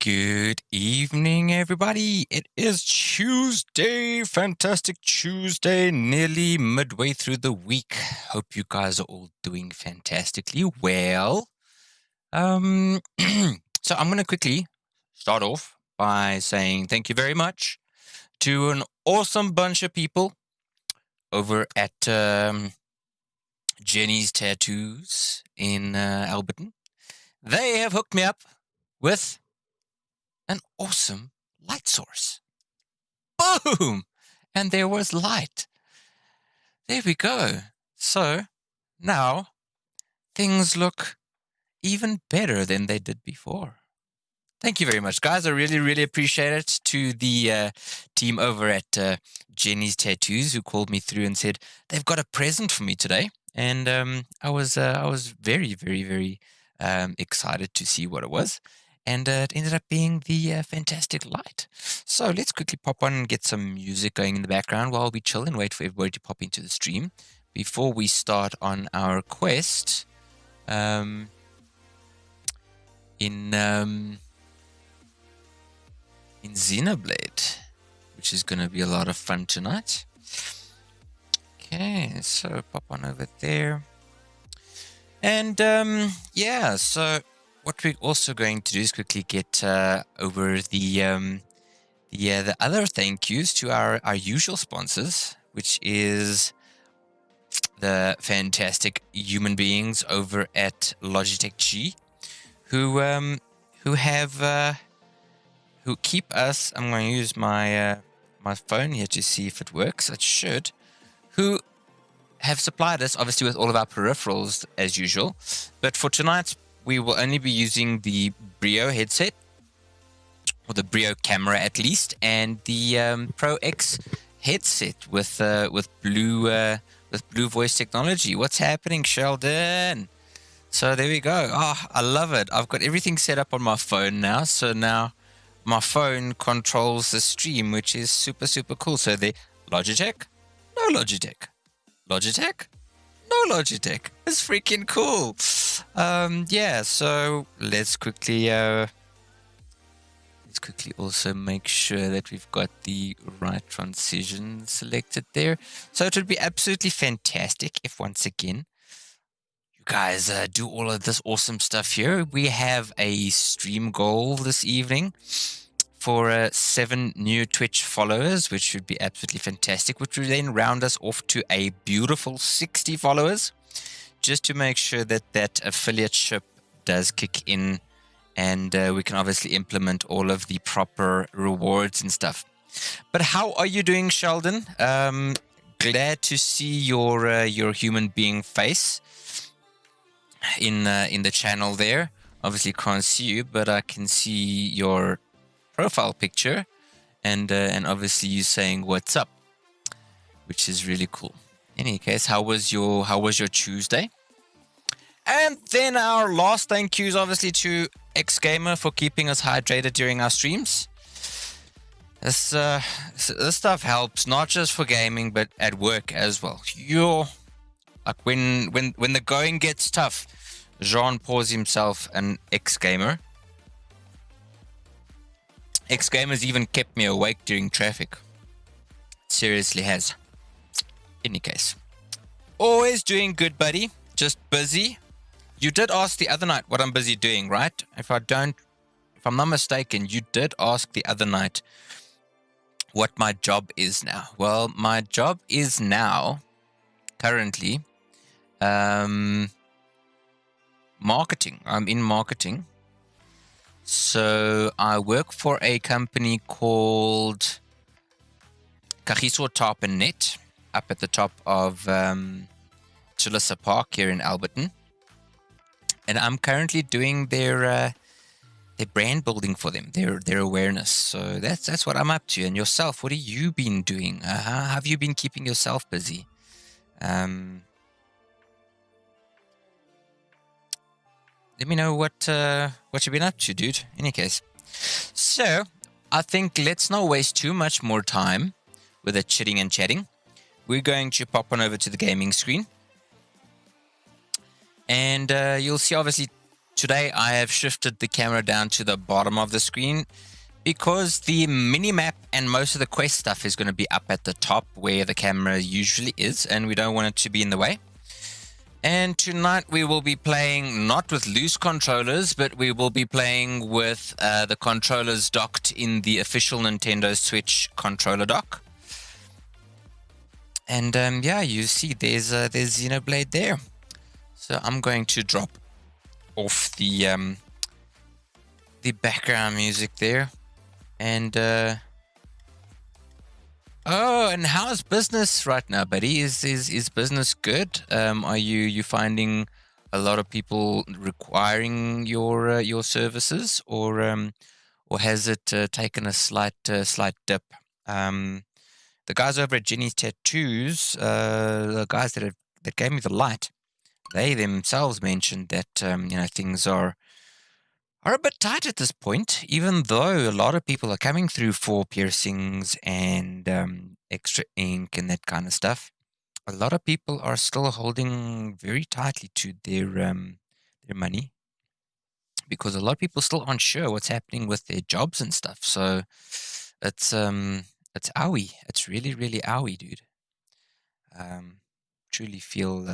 Good evening, everybody. It is Tuesday, fantastic Tuesday, nearly midway through the week. Hope you guys are all doing fantastically well. So I'm going to quickly start off by saying thank you very much to an awesome bunch of people over at Jenny's Tattoos in Alberton. They have hooked me up with an awesome light source. Boom! And there was light. There we go. So now things look even better than they did before. Thank you very much, guys. I really, really appreciate it. To the team over at Jenny's Tattoos who called me through and said they've got a present for me today. And I was very, very, very excited to see what it was. And it ended up being the fantastic light. So let's quickly pop on and get some music going in the background while we chill and wait for everybody to pop into the stream before we start on our quest in Xenoblade, which is going to be a lot of fun tonight. Okay, so pop on over there. And yeah, so what we're also going to do is quickly get over the other thank yous to our usual sponsors, which is the fantastic human beings over at Logitech G, who keep us. I'm going to use my my phone here to see if it works. It should. Who have supplied us obviously with all of our peripherals as usual, but for tonight we will only be using the Brio headset, or the Brio camera at least, and the Pro X headset with blue voice technology. What's happening, Sheldon? So there we go. Oh, I love it. I've got everything set up on my phone now, so now my phone controls the stream, which is super, super cool. So the Logitech, no Logitech. Logitech? No Logitech. It's freaking cool. Yeah, so let's quickly also make sure that we've got the right transition selected there. So it would be absolutely fantastic if once again you guys do all of this awesome stuff here. We have a stream goal this evening for 7 new Twitch followers, which would be absolutely fantastic, which would then round us off to a beautiful 60 followers, just to make sure that that affiliateship does kick in and we can obviously implement all of the proper rewards and stuff. But how are you doing, Sheldon? Glad to see your human being face in the channel there. Obviously can't see you, but I can see your profile picture, and obviously you saying what's up, which is really cool. In any case, how was your Tuesday? And then our last thank yous obviously to X Gamer for keeping us hydrated during our streams. This stuff helps not just for gaming but at work as well. You're like when the going gets tough, Jean pours himself an X Gamer. X Gamer's even kept me awake during traffic. Seriously has. In any case, always doing good, buddy. Just busy. You did ask the other night what I'm busy doing, right? If I'm not mistaken, you did ask the other night what my job is now. Well, my job is now currently marketing. I'm in marketing. So I work for a company called Kagiso Tarp and Net up at the top of Chilisa Park here in Alberton. And I'm currently doing their brand building for them, their awareness. So that's what I'm up to. And yourself, what have you been doing? How have you been keeping yourself busy? Let me know what you've been up to, dude. In any case, so I think let's not waste too much more time with the chitting and chatting. We're going to pop on over to the gaming screen, and you'll see obviously today I have shifted the camera down to the bottom of the screen because the mini-map and most of the quest stuff is going to be up at the top where the camera usually is, and we don't want it to be in the way. And tonight we will be playing not with loose controllers, but we will be playing with the controllers docked in the official Nintendo Switch controller dock. And yeah, you see there's Xenoblade there. So I'm going to drop off the background music there. And oh, and how's business right now, buddy? Is business good? Are you finding a lot of people requiring your services, or has it taken a slight dip? The guys over at Jenny's Tattoos, the guys that gave me the light, they themselves mentioned that things are a bit tight at this point, even though a lot of people are coming through for piercings and extra ink and that kind of stuff. A lot of people are still holding very tightly to their money, because a lot of people still aren't sure what's happening with their jobs and stuff. So it's owie. It's really, really owie, dude. Truly feel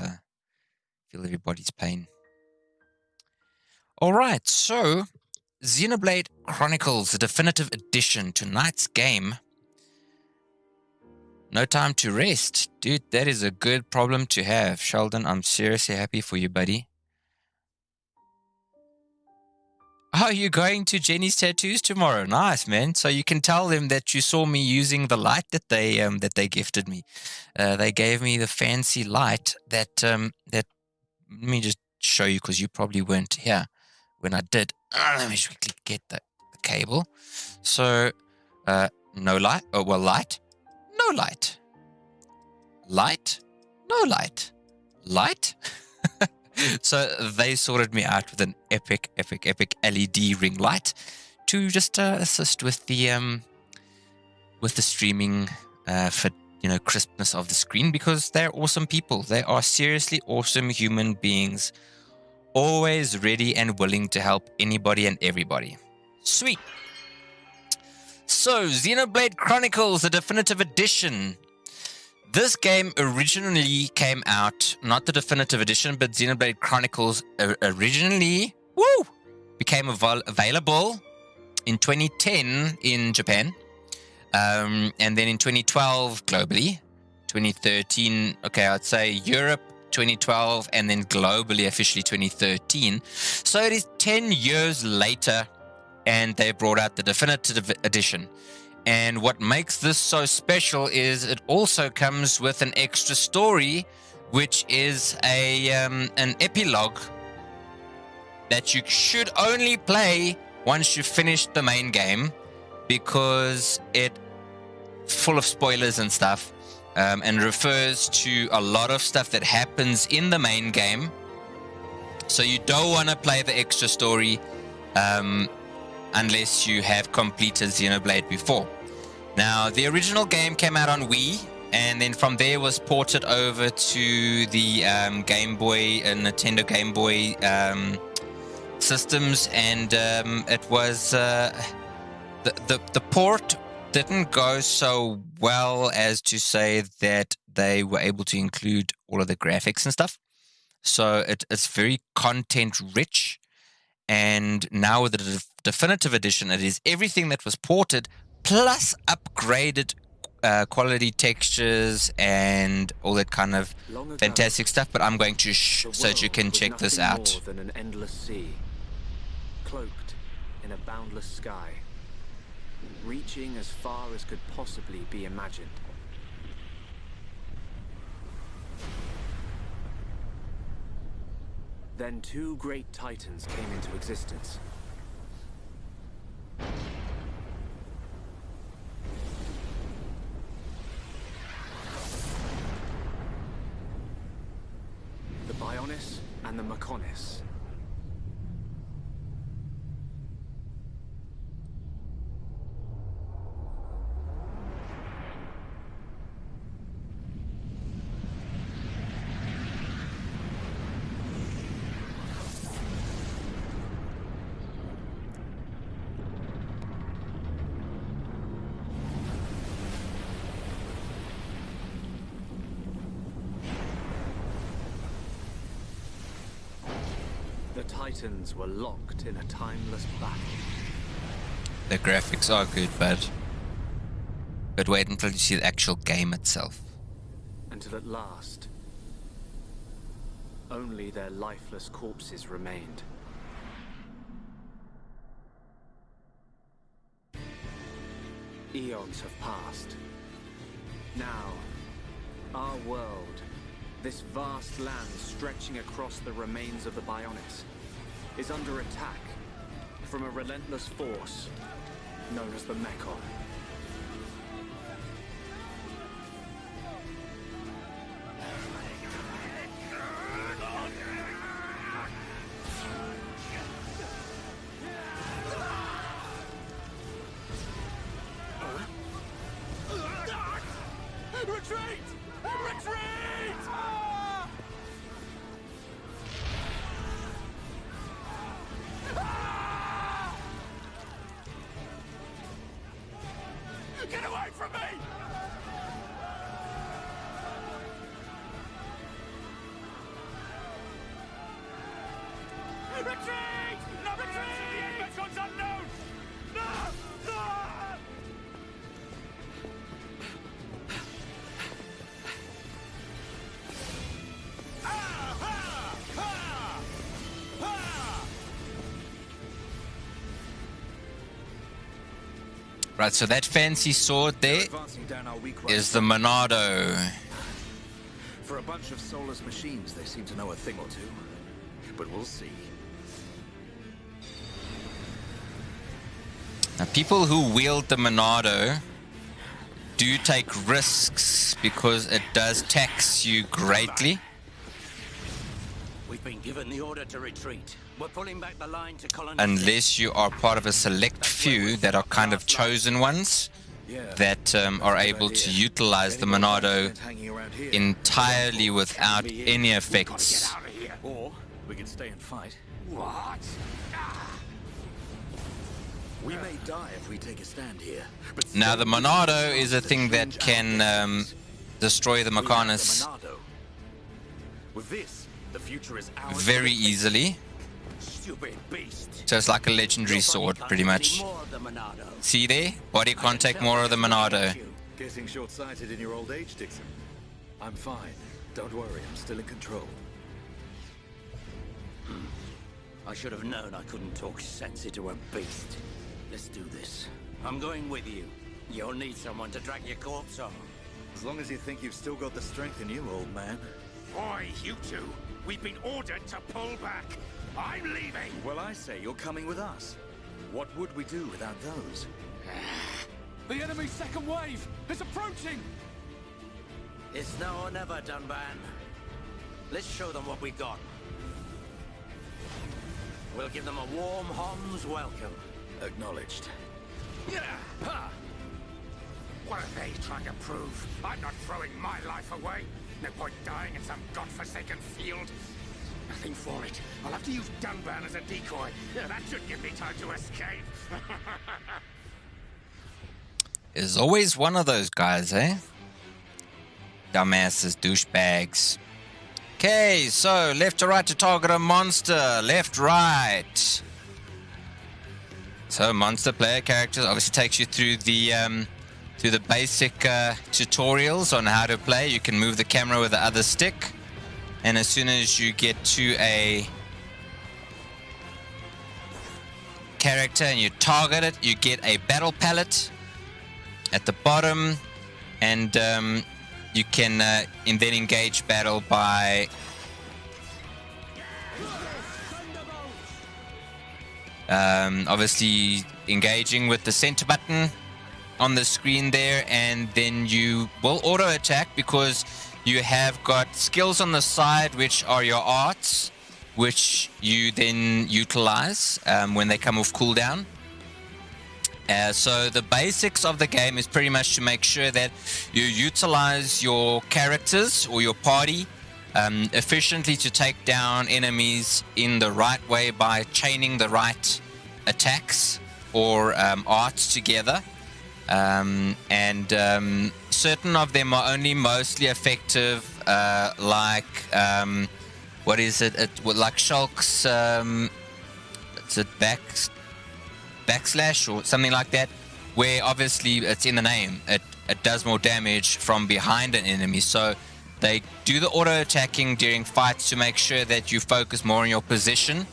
everybody's pain. All right, so Xenoblade Chronicles, the Definitive Edition, tonight's game. No time to rest. Dude, that is a good problem to have. Sheldon, I'm seriously happy for you, buddy. Oh, you're going to Jenny's Tattoos tomorrow. Nice, man. So you can tell them that you saw me using the light that they gifted me. They gave me the fancy light that let me just show you, because you probably weren't here when I did. Let me just quickly get the cable. So, no light. Oh, well, light. No light. Light. No light. Light. So they sorted me out with an epic LED ring light to just assist with the streaming for crispness of the screen, because they're awesome people. They are seriously awesome human beings, always ready and willing to help anybody and everybody. Sweet. So, Xenoblade Chronicles, the Definitive Edition. This game originally came out, not the Definitive Edition, but Xenoblade Chronicles originally became available in 2010 in Japan, and then in 2012 globally, 2013, okay, I'd say Europe 2012, and then globally officially 2013. So it is 10 years later, and they brought out the Definitive Edition. And what makes this so special is it also comes with an extra story, which is an epilogue that you should only play once you finish the main game, because it's full of spoilers and stuff, and refers to a lot of stuff that happens in the main game. So you don't want to play the extra story unless you have completed Xenoblade before. Now, the original game came out on Wii, and then from there was ported over to the Game Boy and Nintendo Game Boy systems, and it was the port didn't go so well as to say that they were able to include all of the graphics and stuff. So it's very content rich, and now with the Definitive Edition, it is everything that was ported plus upgraded quality textures and all that kind of fantastic stuff. But I'm going to so that you can check this out. More than an endless sea, cloaked in a boundless sky, reaching as far as could possibly be imagined. Then two great titans came into existence. The Bionis and the Mechonis. Titans were locked in a timeless battle. The graphics are good, but wait until you see the actual game itself. Until at last, only their lifeless corpses remained. Eons have passed. Now, our world, this vast land stretching across the remains of the Bionis, is under attack from a relentless force known as the Mechon. Retreat! Retreat! Get away from me! Retreat! No retreat! The Mecha's unknown! No! No! Right, so that fancy sword there is the Monado. For a bunch of soulless machines, they seem to know a thing or two. But we'll see. Now, people who wield the Monado do take risks because it does tax you greatly. We've been given the order to retreat. We're pulling back the line to colonize. Unless you are part of a select few that are kind of chosen ones that are able to utilize the Monado entirely without any effects. Or we can stay and fight. What? We may die if we take a stand here. But Now, the Monado is a thing that can destroy the Mechanis with this, the future is ours. very easily. Stupid beast. So it's like a legendary sword, pretty much. See there? Body contact, more of the Monado. Getting short-sighted in your old age, Dixon. I'm fine. Don't worry, I'm still in control. I should have known I couldn't talk sense into a beast. Let's do this. I'm going with you. You'll need someone to drag your corpse on. As long as you think you've still got the strength in you, old man. Boy, you two. We've been ordered to pull back. I'm leaving. Well, I say you're coming with us. What would we do without those? The enemy's second wave is approaching! It's now or never, Dunban. Let's show them what we got. We'll give them a warm Hom's welcome. Acknowledged. Yeah. Huh. What are they trying to prove? I'm not throwing my life away. No point dying in some godforsaken field. Nothing for it. I'll have to use Dunban as a decoy. Yeah, that should give me time to escape. There's always one of those guys, eh? Dumbasses, douchebags. Okay, so left to right to target a monster. Left, right. So monster player characters obviously takes you through the basic tutorials on how to play. You can move the camera with the other stick. And as soon as you get to a character and you target it, you get a battle palette at the bottom, and you can then engage battle by obviously engaging with the center button on the screen there, and then you will auto attack because you have got skills on the side which are your arts, which you then utilize when they come off cooldown. So the basics of the game is pretty much to make sure that you utilize your characters or your party efficiently to take down enemies in the right way by chaining the right attacks or arts together. Certain of them are only mostly effective, like what is it? Like Shulk's, it's a backslash or something like that, where obviously it's in the name. It does more damage from behind an enemy. So they do the auto attacking during fights to make sure that you focus more on your position.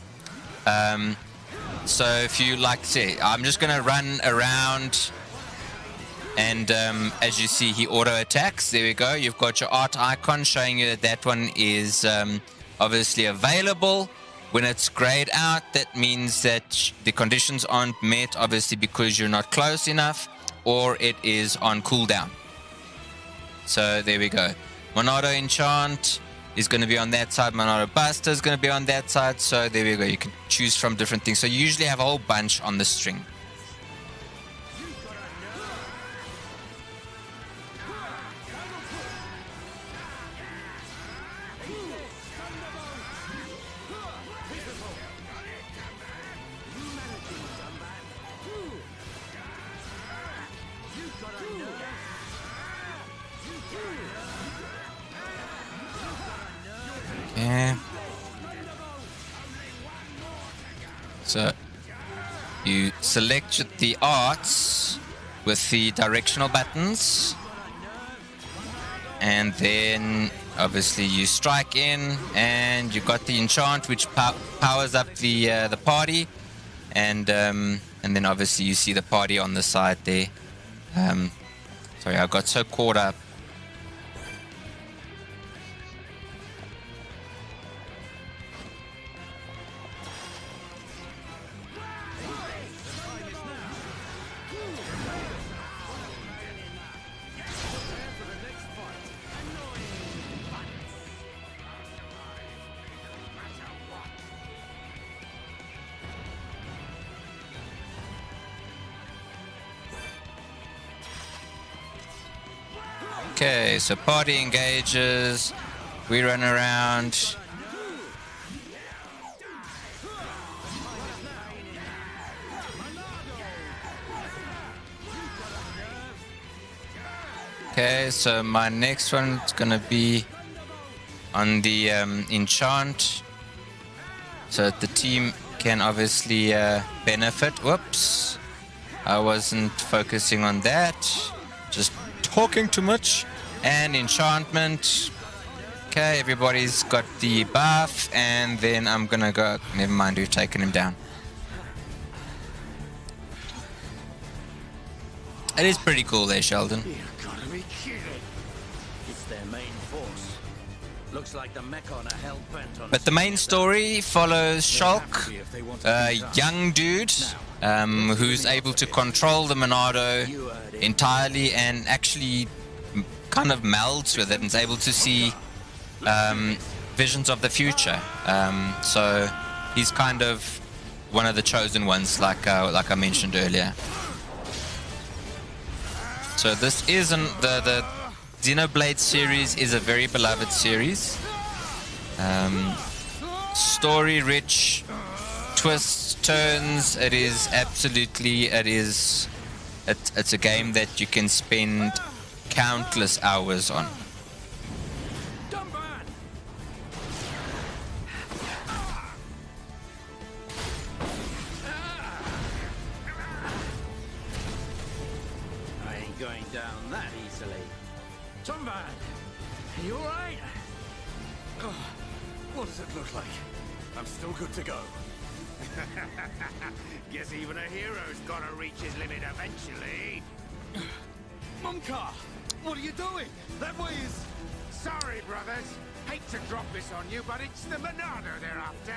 So if you like to say, I'm just going to run around, and as you see, he auto attacks. There we go. You've got your art icon showing you that that one is obviously available. When it's grayed out, that means that the conditions aren't met, obviously because you're not close enough, or it is on cooldown. So there we go. Monado Enchant is going to be on that side. Monado Buster is going to be on that side. So there we go. You can choose from different things. So you usually have a whole bunch on the string. Okay. So you select the arts with the directional buttons, and then obviously you strike in, and you got the enchant which powers up the party, and then obviously you see the party on the side there. Sorry, I got so caught up. Okay, so party engages, we run around. Okay, so my next one is gonna be on the enchant, so that the team can obviously benefit. Whoops, I wasn't focusing on that, just talking too much. And enchantment. Okay, everybody's got the buff, and then I'm gonna go. Never mind, we've taken him down. It is pretty cool there, Sheldon. You gotta be kidding. It's their main force. Looks like the Mechon are hell-bent on. But the main story follows Shulk, a young dude who's able to control the Monado entirely and actually kind of melds with it and is able to see visions of the future. So he's kind of one of the chosen ones, like I mentioned earlier. So this isn't the Xenoblade series is a very beloved series. Story rich, twists, turns. It is absolutely. It's a game that you can spend countless hours on. I ain't going down that easily. Tomban, are you alright? Oh, what does it look like? I'm still good to go. Guess even a hero's gotta reach his limit eventually. Mumka, what are you doing? That way is... Sorry, brothers. Hate to drop this on you, but it's the Monado they're after.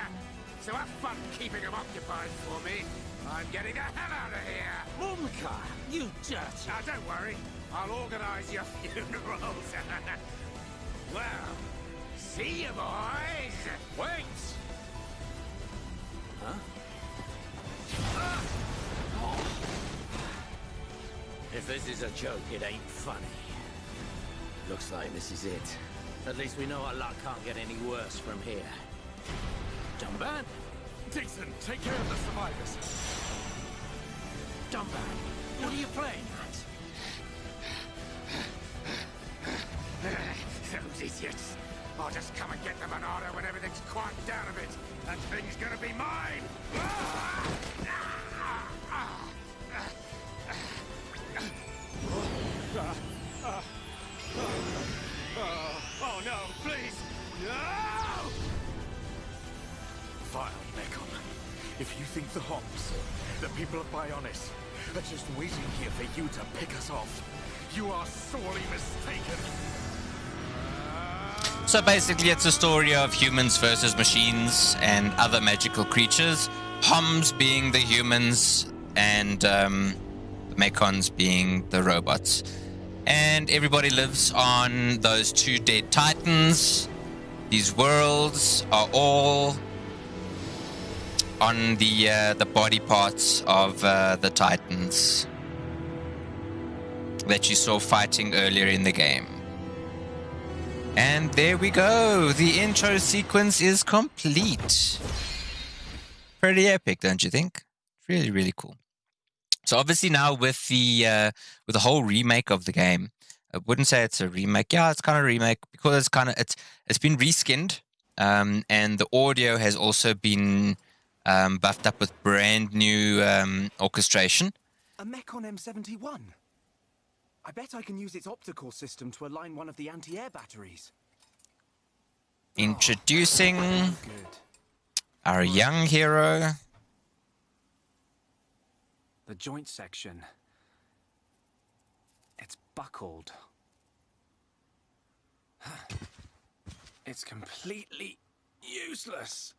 So have fun keeping them occupied for me. I'm getting the hell out of here. Mumka, you dirt. Now, don't worry. I'll organize your funerals. Well, see you, boys. Wait! If this is a joke, it ain't funny. Looks like this is it. At least we know our luck can't get any worse from here. Dumban? Dixon, take care of the survivors. Dumban, what are you playing at? Those idiots. I'll just come and get the Monado when everything's quieted down a bit. That thing's gonna be mine! Oh no, please! No! Vile Mechon. If you think the Homs, the people of Bionis, are just waiting here for you to pick us off, you are sorely mistaken. So basically it's a story of humans versus machines and other magical creatures. Homs being the humans and the Mechons being the robots. And everybody lives on those two dead titans. These worlds are all on the body parts of the titans that you saw fighting earlier in the game. And there we go. The intro sequence is complete. Pretty epic, don't you think? Really, really cool. So obviously now with the whole remake of the game, I wouldn't say it's a remake. Yeah, it's kind of a remake because it's been reskinned, and the audio has also been buffed up with brand new orchestration. A Mechon M71. I bet I can use its optical system to align one of the anti-air batteries. Introducing Good. our young hero. The joint section. It's buckled. It's completely useless.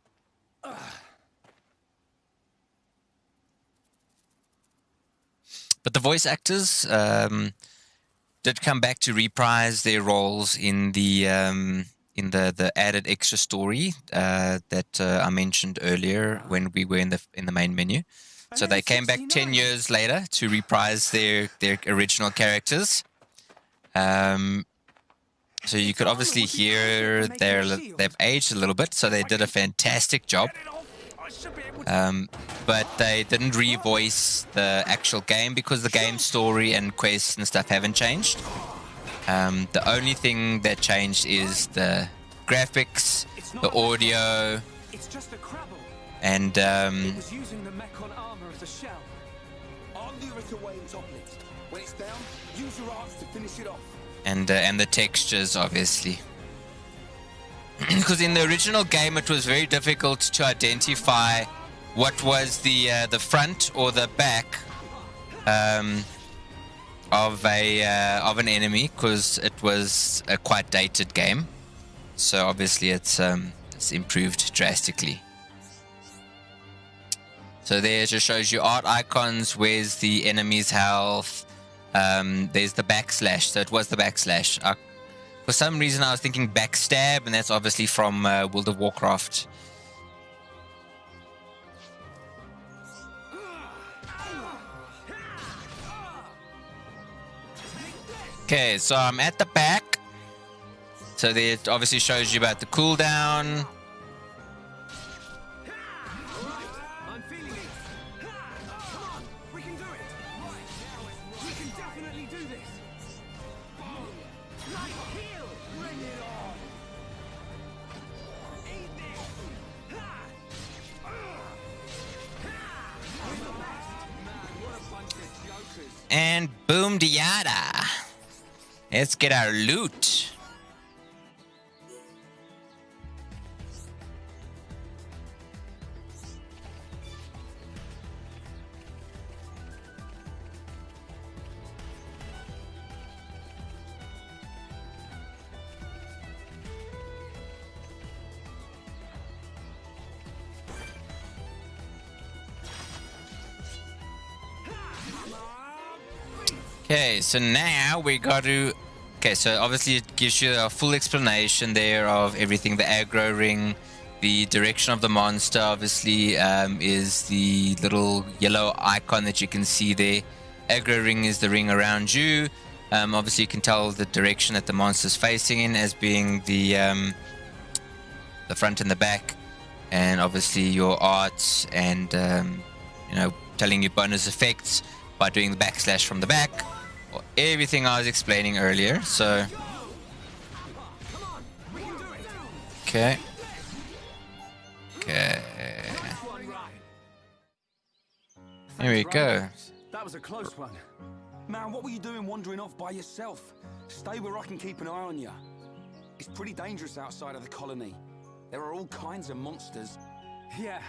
But the voice actors did come back to reprise their roles in the added extra story that I mentioned earlier when we were in the main menu. So they came back 10 years later to reprise their original characters. So you could obviously hear they've aged a little bit, so they did a fantastic job. But they didn't revoice the actual game because the game story and quests and stuff haven't changed. The only thing that changed is the graphics, the audio, and It was using the Mechon armor as a shell. I'll lure it away and topple it. When it's down, use your arms to finish it off. and the textures, obviously. Because in the original game, it was very difficult to identify what was the front or the back of an enemy, because it was a quite dated game. So obviously, it's improved drastically. So there it just shows you art icons. Where's the enemy's health? There's the backslash. So it was the backslash. For some reason, I was thinking backstab, and that's obviously from World of Warcraft. Okay, so I'm at the back. So there it obviously shows you about the cooldown. I'm feeling it. Come on, we can do it. We can definitely do this. Like heal, bring it on. Eat this. We're the best. Man, what a bunch of jokers. And boom diada. Let's get our loot. Okay, so now we got to... Okay, so obviously it gives you a full explanation there of everything. The aggro ring, the direction of the monster, obviously, is the little yellow icon that you can see there. Aggro ring is the ring around you. Obviously, you can tell the direction that the monster's facing in as being the front and the back. And obviously your arts and, telling you bonus effects by doing the backslash from the back. Everything I was explaining earlier, so... Come on, we can do it. Okay. Okay. Here we go. That was a close one. Man, what were you doing wandering off by yourself? Stay where I can keep an eye on you. It's pretty dangerous outside of the colony. There are all kinds of monsters. Yeah.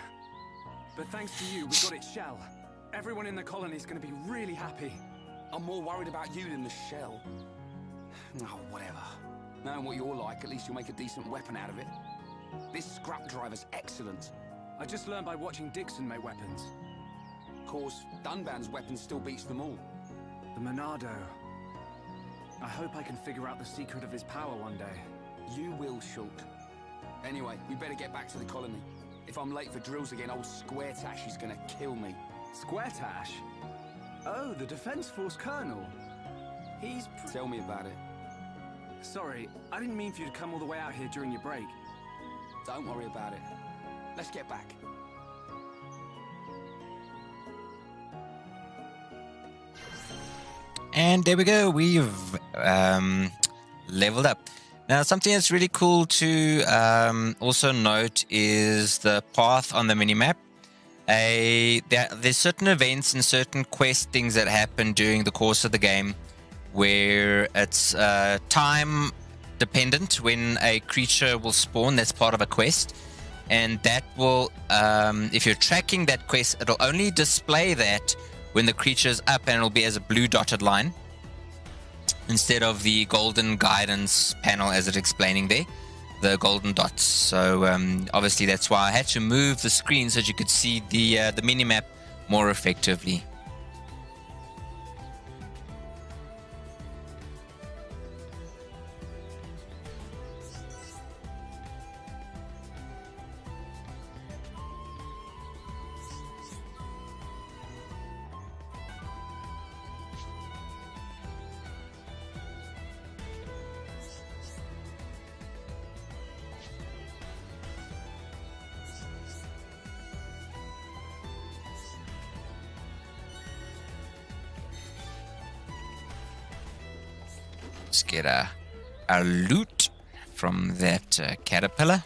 But thanks to you, we got its shell. Everyone in the colony is going to be really happy. I'm more worried about you than the shell. Oh, whatever. Knowing what you're like, at least you'll make a decent weapon out of it. This scrap driver's excellent. I just learned by watching Dixon make weapons. Of course, Dunban's weapon still beats them all. The Monado. I hope I can figure out the secret of his power one day. You will, Shulk. Anyway, we better get back to the colony. If I'm late for drills again, old Square Tash is gonna kill me. Square Tash? Oh, the Defense Force Colonel. He's Tell me about it. Sorry, I didn't mean for you to come all the way out here during your break. Don't worry about it. Let's get back. And there we go. We've leveled up. Now, something that's really cool to also note is the path on the minimap. There's certain events and certain quest things that happen during the course of the game where it's time dependent when a creature will spawn. That's part of a quest. And that will, if you're tracking that quest, it'll only display that when the creature's up, and it'll be as a blue dotted line instead of the golden guidance panel as it's explaining there, the golden dots. So obviously that's why I had to move the screen so that you could see the minimap more effectively. Let's get our loot from that caterpillar.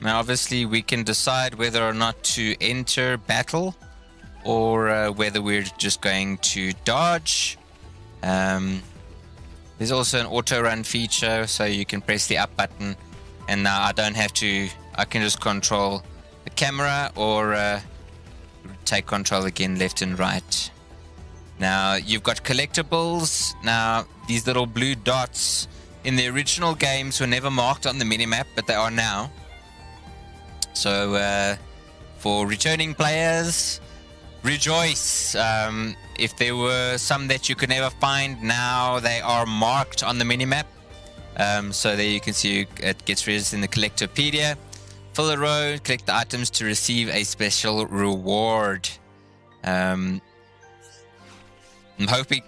Now, obviously, we can decide whether or not to enter battle or whether we're just going to dodge. There's also an auto run feature, so you can press the up button, and now I don't have to. I can just control the camera or take control again, left and right. Now, you've got collectibles. Now, these little blue dots in the original games were never marked on the minimap, but they are now. So, for returning players, rejoice. If there were some that you could never find, now they are marked on the minimap. So there you can see it gets registered in the Collectopedia. Fill a row, collect the items to receive a special reward. I'm hoping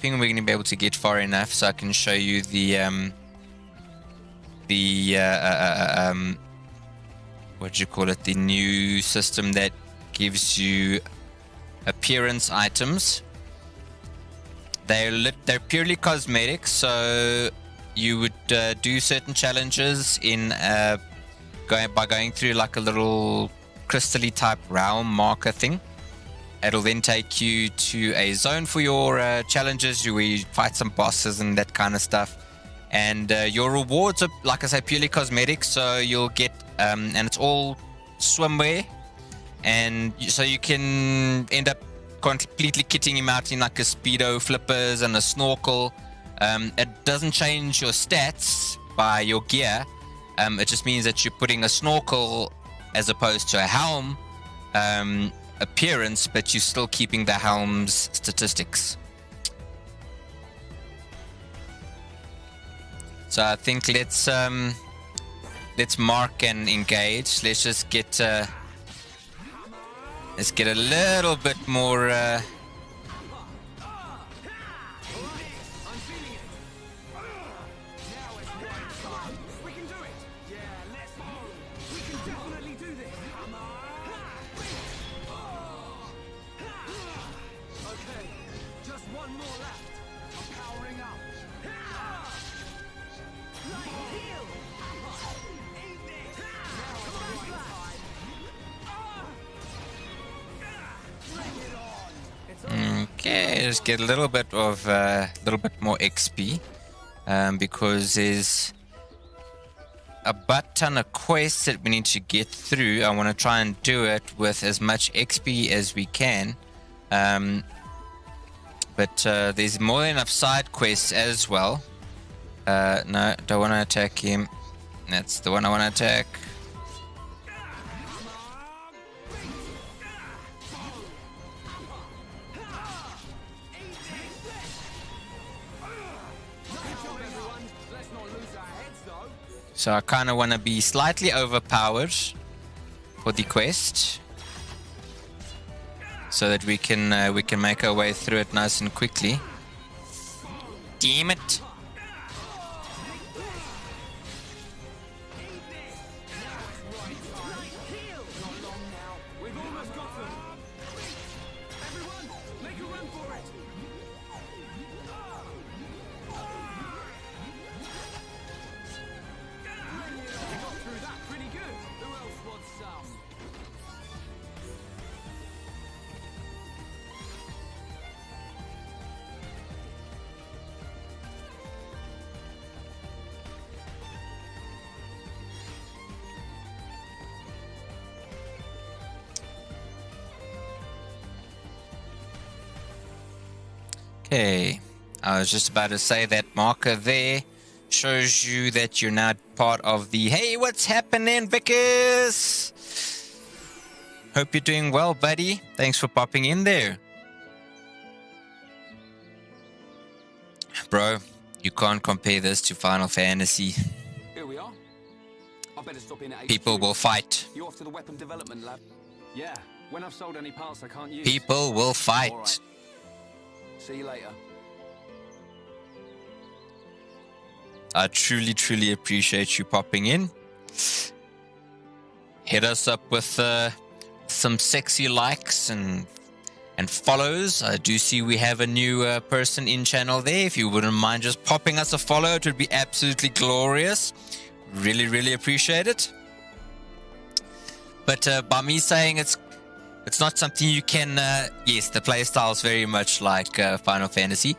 we're going to be able to get far enough so I can show you what do you call it? The new system that gives you appearance items. They're purely cosmetic, so you would do certain challenges in by going through like a little crystally type realm marker thing. It'll then take you to a zone for your challenges where you fight some bosses and that kind of stuff. And your rewards are, like I say, purely cosmetic. So you'll get, and it's all swimwear. And so you can end up completely kitting him out in like a speedo, flippers, and a snorkel. It doesn't change your stats by your gear. It just means that you're putting a snorkel as opposed to a helm appearance, but you're still keeping the helm's statistics. So I think let's mark and engage. Let's just get a little bit more just get a little bit more XP, because there's a butt ton of quests that we need to get through. I want to try and do it with as much XP as we can. But there's more than enough side quests as well. No, don't want to attack him. That's the one I want to attack. So I kind of want to be slightly overpowered for the quest, so that we can make our way through it nice and quickly. Damn it! Okay, I was just about to say that marker there shows you that you're now part of the Hey, what's happening, Vickers? Hope you're doing well, buddy. Thanks for popping in there. Bro, you can't compare this to Final Fantasy. Here we are. I better stop in at HQ. People will fight. You off to the weapon development lab? Yeah, when I've sold any parts I can't use. People will fight. All right. See you later. I truly, truly appreciate you popping in. Hit us up with some sexy likes and follows. I do see we have a new person in channel there. If you wouldn't mind just popping us a follow, it would be absolutely glorious. Really, really appreciate it. But by me saying it's not something you can... yes, the playstyle is very much like Final Fantasy,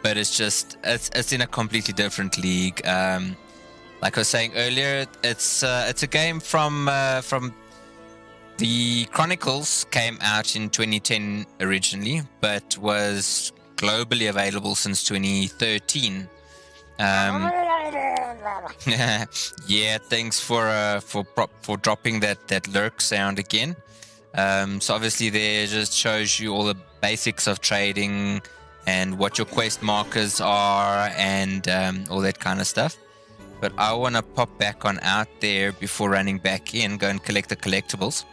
but it's in a completely different league. Like I was saying earlier, it's a game from the Chronicles. Came out in 2010 originally, but was globally available since 2013. Yeah, thanks for dropping that lurk sound again. So obviously there just shows you all the basics of trading and what your quest markers are and all that kind of stuff. But I want to pop back on out there before running back in, go and collect the collectibles.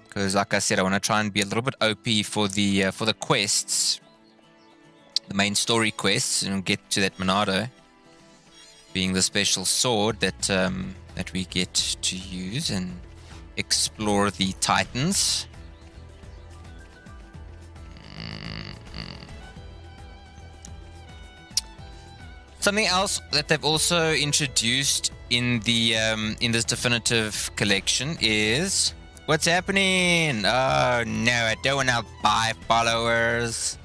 Because like I said, I want to try and be a little bit OP for the quests, the main story quests, and get to that Monado being the special sword that we get to use and explore the Titans. Something else that they've also introduced in this definitive collection is what's happening. Oh no, I don't want to buy followers.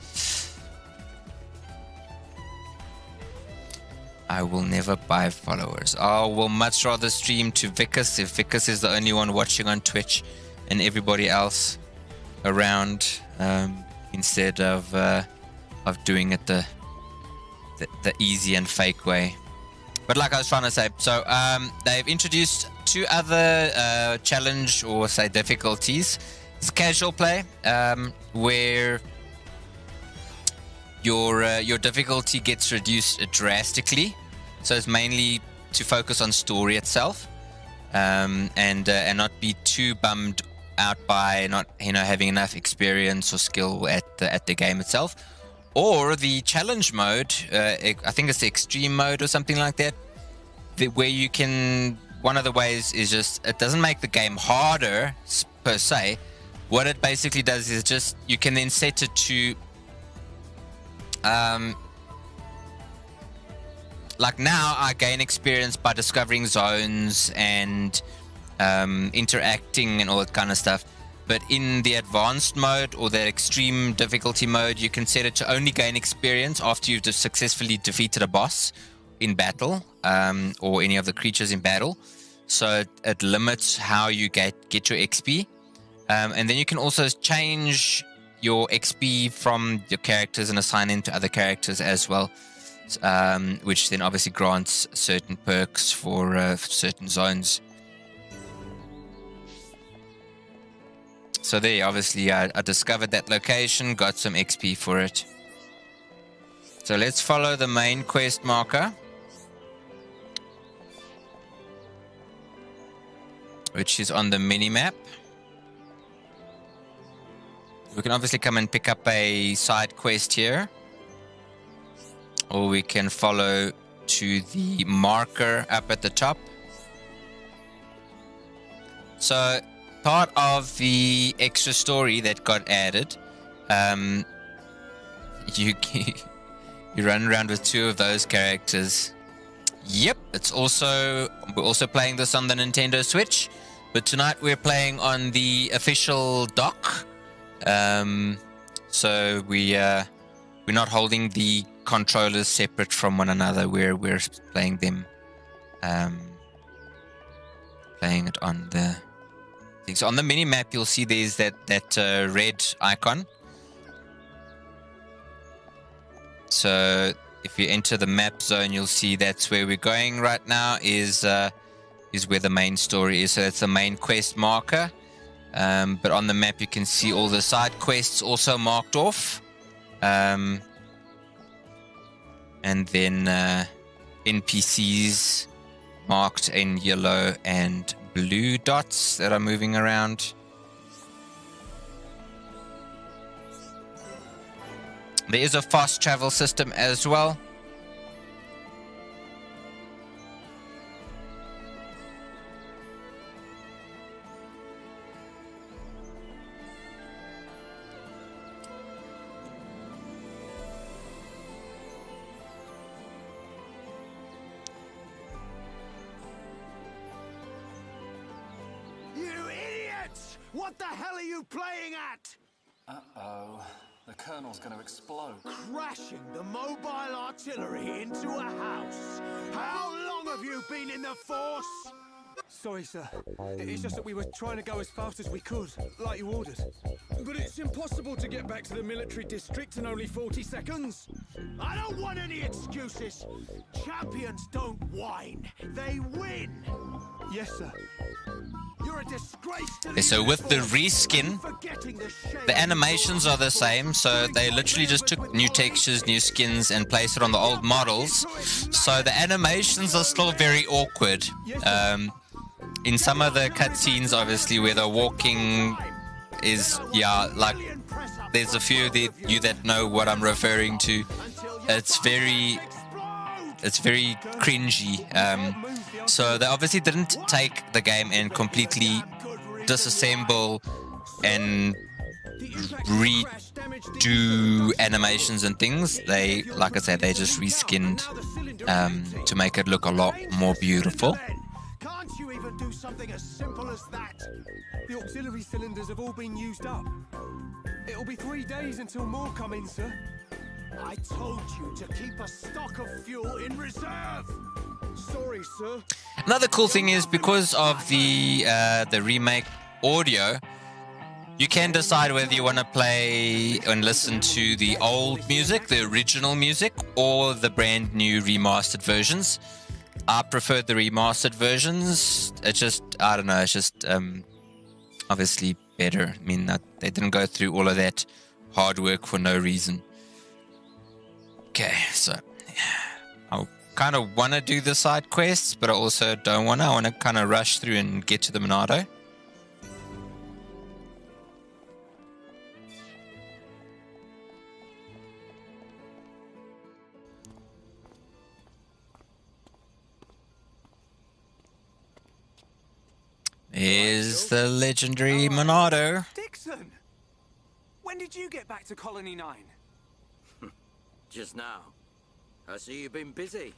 I will never buy followers. I will much rather stream to Vicus if Vicus is the only one watching on Twitch and everybody else around, instead of doing it the easy and fake way. But like I was trying to say, so they've introduced two other challenge or say difficulties. It's casual play, where your difficulty gets reduced drastically. So it's mainly to focus on story itself, and not be too bummed out by not having enough experience or skill at the game itself. Or the challenge mode, I think it's the extreme mode or something like that, where you can, one of the ways is just, it doesn't make the game harder per se. What it basically does is just, you can then set it to, like now I gain experience by discovering zones and interacting and all that kind of stuff. But in the advanced mode or the extreme difficulty mode, you can set it to only gain experience after you've successfully defeated a boss in battle, or any of the creatures in battle. So it limits how you get your XP. And then you can also change your XP from your characters and assign it to other characters as well, which then obviously grants certain perks for certain zones. So there, obviously, I discovered that location, got some XP for it. So let's follow the main quest marker, which is on the mini-map. We can obviously come and pick up a side quest here, or we can follow to the marker up at the top. So part of the extra story that got added, you run around with 2 of those characters. Yep, we're also playing this on the Nintendo Switch, but tonight we're playing on the official dock. So we're not holding the controllers separate from one another. We're playing them, playing it on the thing. So on the mini map, you'll see there's that red icon. So if you enter the map zone, you'll see that's where we're going right now. Is where the main story is. So that's the main quest marker. But on the map, you can see all the side quests also marked off. And then NPCs marked in yellow and blue dots that are moving around. There is a fast travel system as well. What the hell are you playing at? Uh-oh. The Colonel's going to explode. Crashing the mobile artillery into a house. How long have you been in the Force? Sorry, sir. It's just that we were trying to go as fast as we could, like you ordered. But it's impossible to get back to the military district in only 40 seconds. I don't want any excuses. Champions don't whine. They win. Yes, sir. You're a disgrace to the So with the reskin, the animations are the same. So they literally just took new textures, new skins, and placed it on the old models. So the animations are still very awkward. In some of the cutscenes, obviously, where they're walking is, like, there's a few of you that know what I'm referring to. It's very cringy. So they obviously didn't take the game and completely disassemble and redo animations and things. They, like I said, they just reskinned to make it look a lot more beautiful. Can't you even do something as simple as that? The auxiliary cylinders have all been used up. It'll be 3 days until more come in, sir. I told you to keep a stock of fuel in reserve. Sorry, sir. Another cool thing is, because of the remake audio, you can decide whether you want to play and listen to the old music, the original music, or the brand new remastered versions. I prefer the remastered versions. It's just, I don't know, it's just obviously better. I mean, they didn't go through all of that hard work for no reason. Okay, so I kind of want to do the side quests, but I also don't want to. I want to kind of rush through and get to the Monado. Is the legendary Monado. Dixon! When did you get back to Colony 9? Just now. I see you've been busy.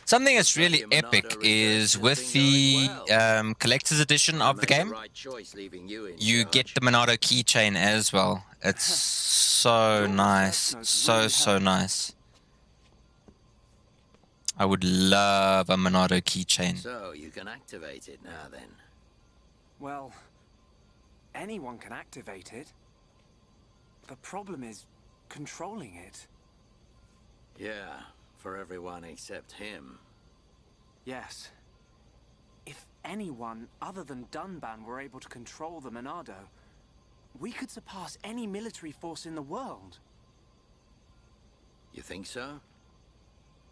Something that's really epic is with the collector's edition of the game, you get the Monado Keychain as well. It's so nice. So nice. I would love a Monado Keychain. So, you can activate it now then. Well, anyone can activate it. The problem is controlling it. Yeah, for everyone except him. Yes. If anyone other than Dunban were able to control the Monado, we could surpass any military force in the world. You think so?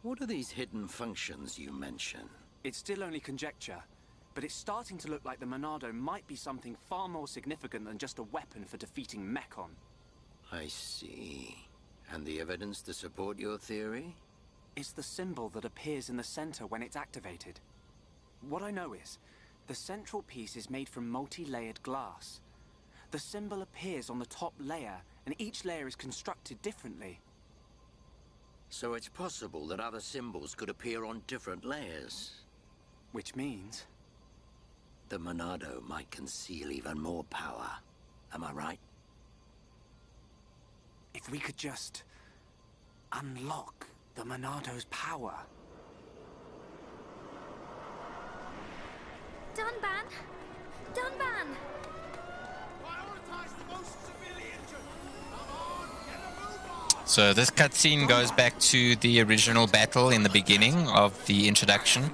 What are these hidden functions you mention? It's still only conjecture, but it's starting to look like the Monado might be something far more significant than just a weapon for defeating Mechon. I see. And the evidence to support your theory? It's the symbol that appears in the center when it's activated. What I know is, the central piece is made from multi-layered glass. The symbol appears on the top layer, and each layer is constructed differently. So it's possible that other symbols could appear on different layers. Which means... the Monado might conceal even more power. Am I right? If we could just... unlock the Monado's power. Dunban! Dunban! So this cutscene goes back to the original battle in the beginning of the introduction.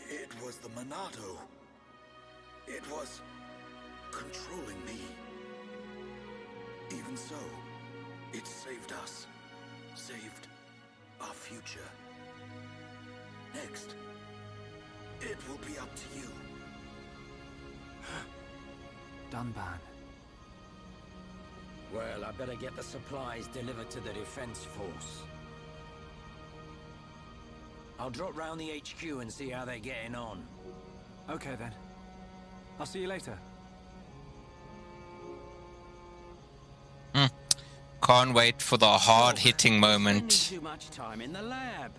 It was the Monado. It was controlling me. Even so, it saved us. Saved our future. Next, it will be up to you. Dunban. Well, I better get the supplies delivered to the defense force. I'll drop round the HQ and see how they're getting on. Okay then. I'll see you later. Can't wait for the hard-hitting moment. Spending too much time in the lab.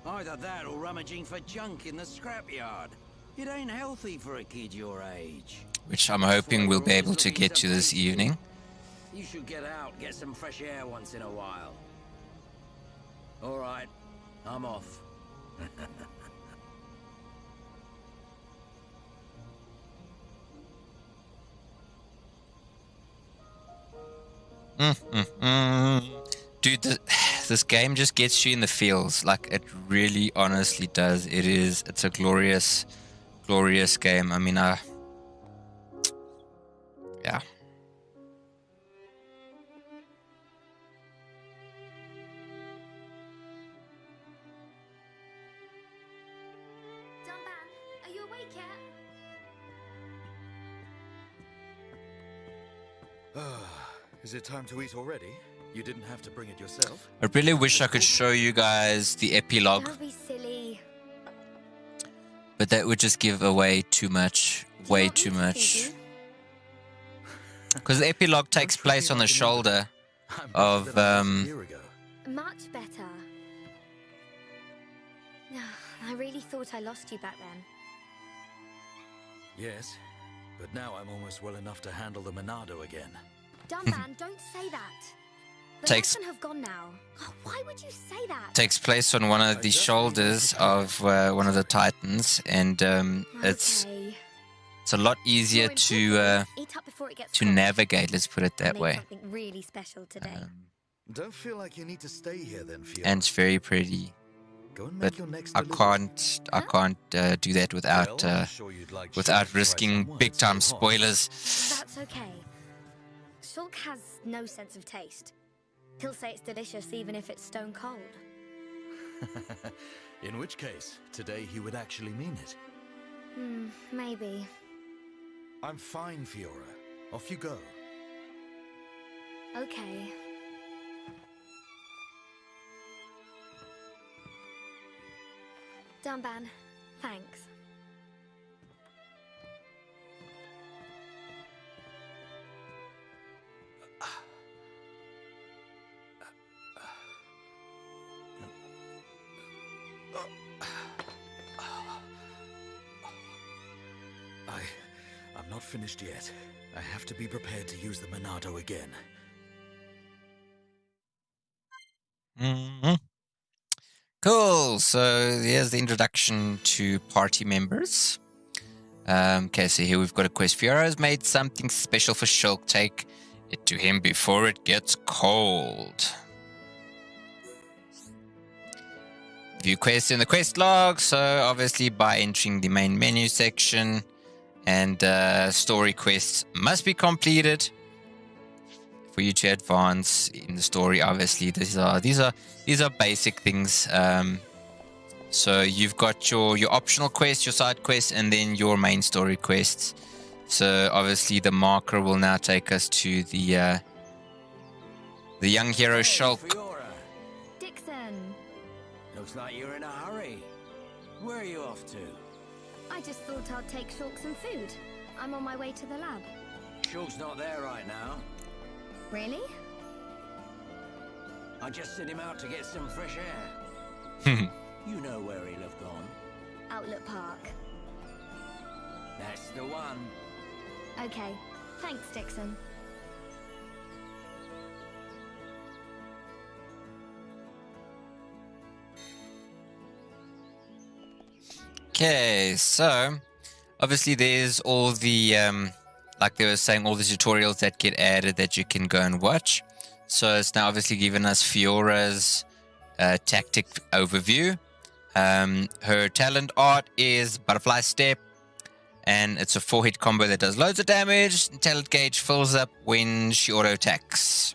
Either that or rummaging for junk in the scrapyard. It ain't healthy for a kid your age. Which I'm hoping we'll be able to get to this evening. You should get out, get some fresh air once in a while. All right, I'm off. Dude, this game just gets you in the feels. Like, it really honestly does. It's a glorious, glorious game. I mean, yeah. Dunban, are you awake yet? Is it time to eat already? You didn't have to bring it yourself. I really wish I could show you guys the epilogue, Don't be silly. but that would just give away too much. Way too much. Because the epilogue takes place on the shoulder of Much better. I really thought I lost you back then. Yes, but now I'm almost well enough to handle the Monado again. Dunban, don't say that. The Takes- lesson have gone now. Oh, why would you say that? takes place on one of the shoulders of one of the Titans, and it's Okay. a lot easier More to important, eat up before it gets to cold. navigate. Let's put it I that made way. Something really special today. Don't feel like you need to stay here then, Fiona. And it's very pretty. Go and But make your next I delivery. can't do that without Well, I'm sure you'd like without Shulk to try risking some big words time if you want. spoilers. That's okay. Shulk has no sense of taste. He'll say it's delicious even if it's stone cold. In which case, today he would actually mean it. Maybe. I'm fine, Fiora. Off you go. Okay. Dunban, thanks. I'm not finished yet. I have to be prepared to use the Monado again. Cool. So here's the introduction to party members. Okay, so here we've got a quest. Fiora has made something special for Shulk. Take it to him before it gets cold. View quests in the quest log. So obviously by entering the main menu section, and story quests must be completed for you to advance in the story. Obviously, these are basic things. So you've got your optional quests, your side quests, and then your main story quests. So obviously, the marker will now take us to the young hero Shulk. Fiora, Dixon, looks like you're in a hurry. Where are you off to? I just thought I'd take Shulk some food. I'm on my way to the lab. Shulk's not there right now. Really? I just sent him out to get some fresh air. You know where he'll have gone. Outlook Park. That's the one. Okay. Thanks, Dixon. Okay, so obviously there's all the like they were saying, all the tutorials that get added that you can go and watch. So it's now obviously given us Fiora's tactic overview. Her talent art is Butterfly Step, and it's a 4-hit combo that does loads of damage. Talent gauge fills up when she auto attacks.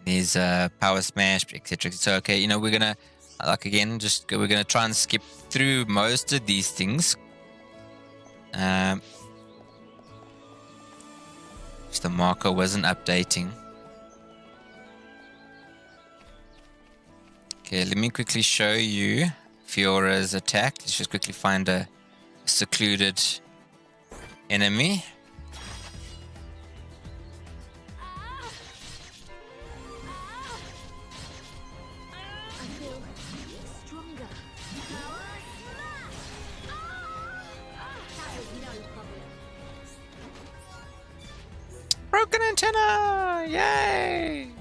There's Power Smash, etc. So okay, you know, we're gonna we're gonna try and skip through most of these things. The marker wasn't updating. Okay, let me quickly show you Fiora's attack. Let's just quickly find a secluded enemy. I feel stronger. That was no problem. Broken antenna! Yay!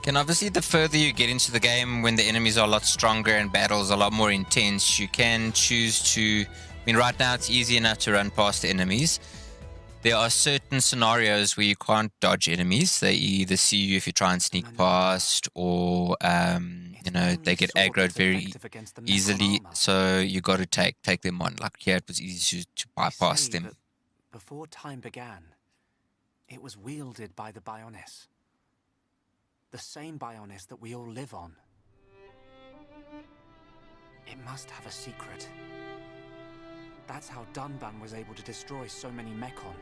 And obviously the further you get into the game, when the enemies are a lot stronger and battles a lot more intense, you can choose to... I mean, right now it's easy enough to run past the enemies. There are certain scenarios where you can't dodge enemies. They either see you if you try and sneak past, or, you know, they get aggroed very easily. So you got to take them on. Like here, it was easy to bypass them. Before time began, it was wielded by the Bionis. The same Bionis that we all live on. It must have a secret. That's how Dunban was able to destroy so many Mechon.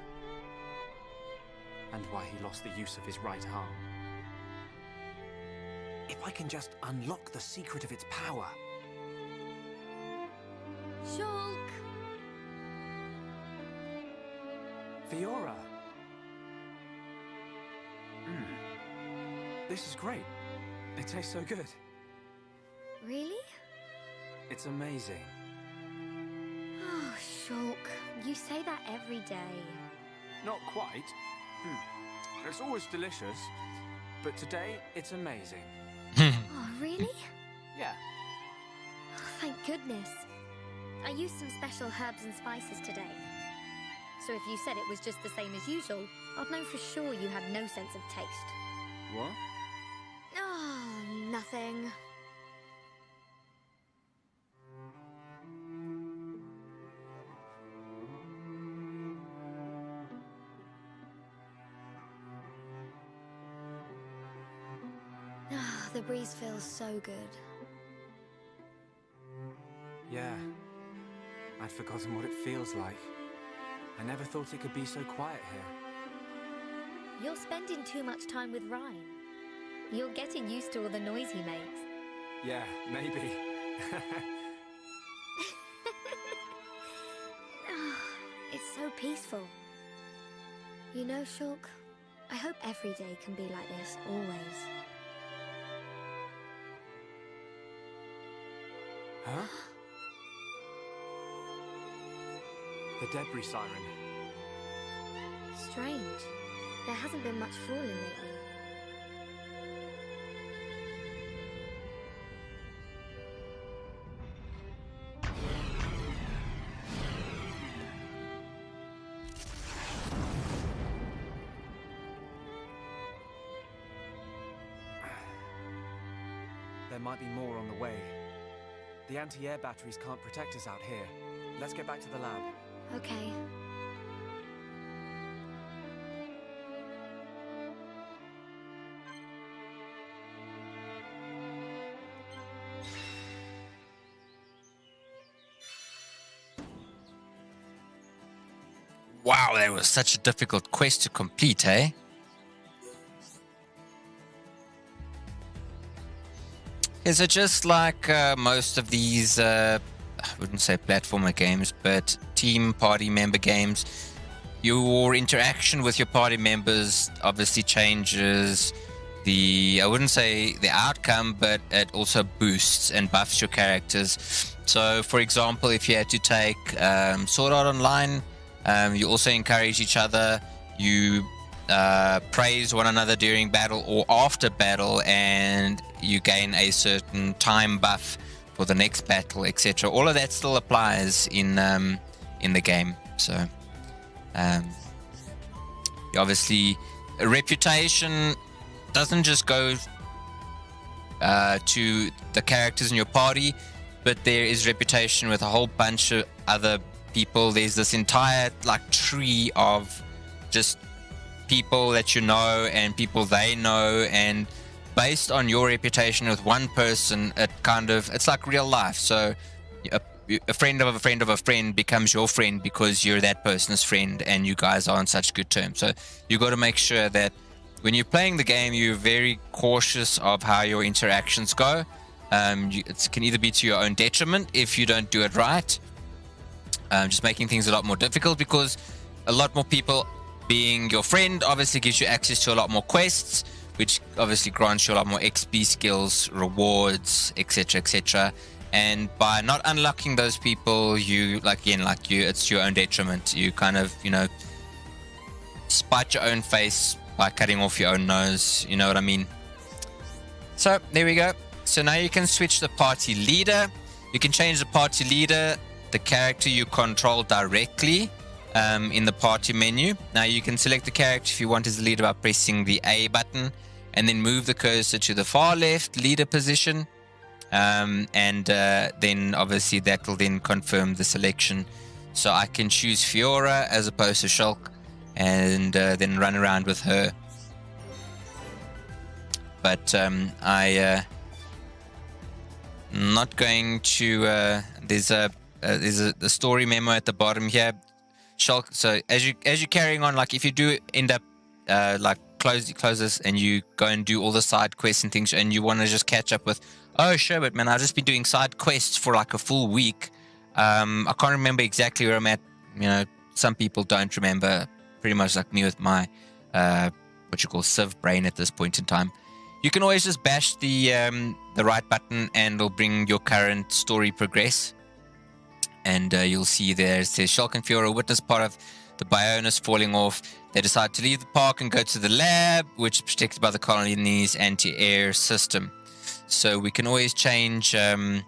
And why he lost the use of his right arm. If I can just unlock the secret of its power. Shulk! Fiora! This is great. It tastes so good. Really? It's amazing. Oh, Shulk. You say that every day. Not quite. It's always delicious, but today it's amazing. Oh, really? Yeah. Oh, thank goodness. I used some special herbs and spices today. So if you said it was just the same as usual, I'd know for sure you had no sense of taste. What? Oh, nothing. Ah, the breeze feels so good. Yeah. I'd forgotten what it feels like. I never thought it could be so quiet here. You're spending too much time with Ryan. You're getting used to all the noise he makes. Yeah, maybe. Ah, it's so peaceful. You know, Shulk, I hope every day can be like this, always. Huh? The debris siren. Strange. There hasn't been much falling lately. There might be more on the way. The anti-air batteries can't protect us out here. Let's get back to the lab. Okay. Wow, that was such a difficult quest to complete, eh? Okay, so just like most of these, I wouldn't say platformer games, but team party member games, your interaction with your party members obviously changes the, I wouldn't say the outcome, but it also boosts and buffs your characters. So, for example, if you had to take Sword Art Online, you also encourage each other, you praise one another during battle or after battle, and you gain a certain time buff for the next battle, etc. All of that still applies in the game. So, obviously, a reputation doesn't just go to the characters in your party, but there is reputation with a whole bunch of other people. There's this entire like tree of just people that you know and people they know, and based on your reputation with one person, it's like real life. So a friend of a friend of a friend becomes your friend because you're that person's friend and you guys are on such good terms. So you got to make sure that when you're playing the game, you're very cautious of how your interactions go. It can either be to your own detriment if you don't do it right, just making things a lot more difficult, because a lot more people being your friend obviously gives you access to a lot more quests, which obviously grants you a lot more XP, skills, rewards, etc., etc. And by not unlocking those people, it's your own detriment. You kind of, spite your own face by cutting off your own nose. You know what I mean? So there we go. So now you can switch the party leader. You can change the party leader, the character you control directly in the party menu. Now you can select the character if you want as the leader by pressing the A button, and then move the cursor to the far left leader position, and then obviously that will then confirm the selection. So I can choose Fiora as opposed to Shulk, and then run around with her. But I'm not going to. There's a story memo at the bottom here. Shulk. So as you're carrying on, like if you do end up close this and you go and do all the side quests and things, and you want to just catch up with, oh sure, but man, I've just been doing side quests for like a full week. I can't remember exactly where I'm at. Some people don't remember. Pretty much like me with my what you call Civ brain at this point in time. You can always just bash the right button and it'll bring your current story progress. And you'll see there it says Shulk and Fiora witness part of the Bionis falling off, they decide to leave the park and go to the lab, which is protected by the colony's anti-air system. So we can always change the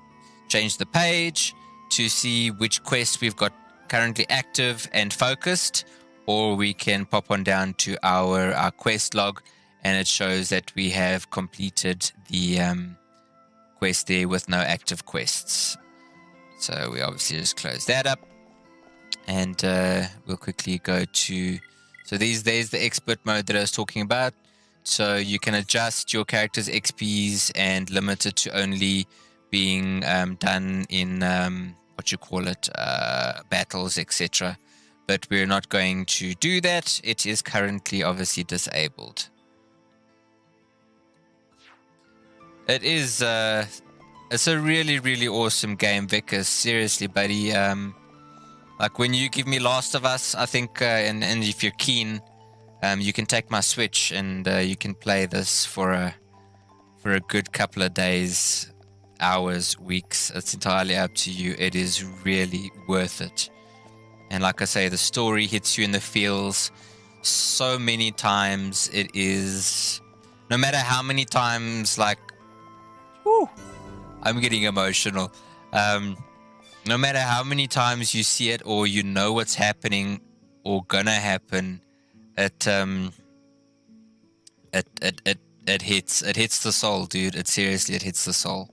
page to see which quests we've got currently active and focused, or we can pop on down to our quest log, and it shows that we have completed the quest there with no active quests. So we obviously just close that up, and we'll quickly go to... So there's the expert mode that I was talking about. So you can adjust your character's XPs and limit it to only being done in battles, etc. But we're not going to do that. It is currently obviously disabled. It is it's a really, really awesome game, Vickers. Seriously, buddy. Like when you give me Last of Us, I think, and if you're keen, you can take my Switch and you can play this for a good couple of days, hours, weeks. It's entirely up to you. It is really worth it. And like I say, the story hits you in the feels so many times. It is, no matter how many times, like, whoo, I'm getting emotional. No matter how many times you see it or you know what's happening or gonna happen, it hits the soul, dude. It seriously, it hits the soul.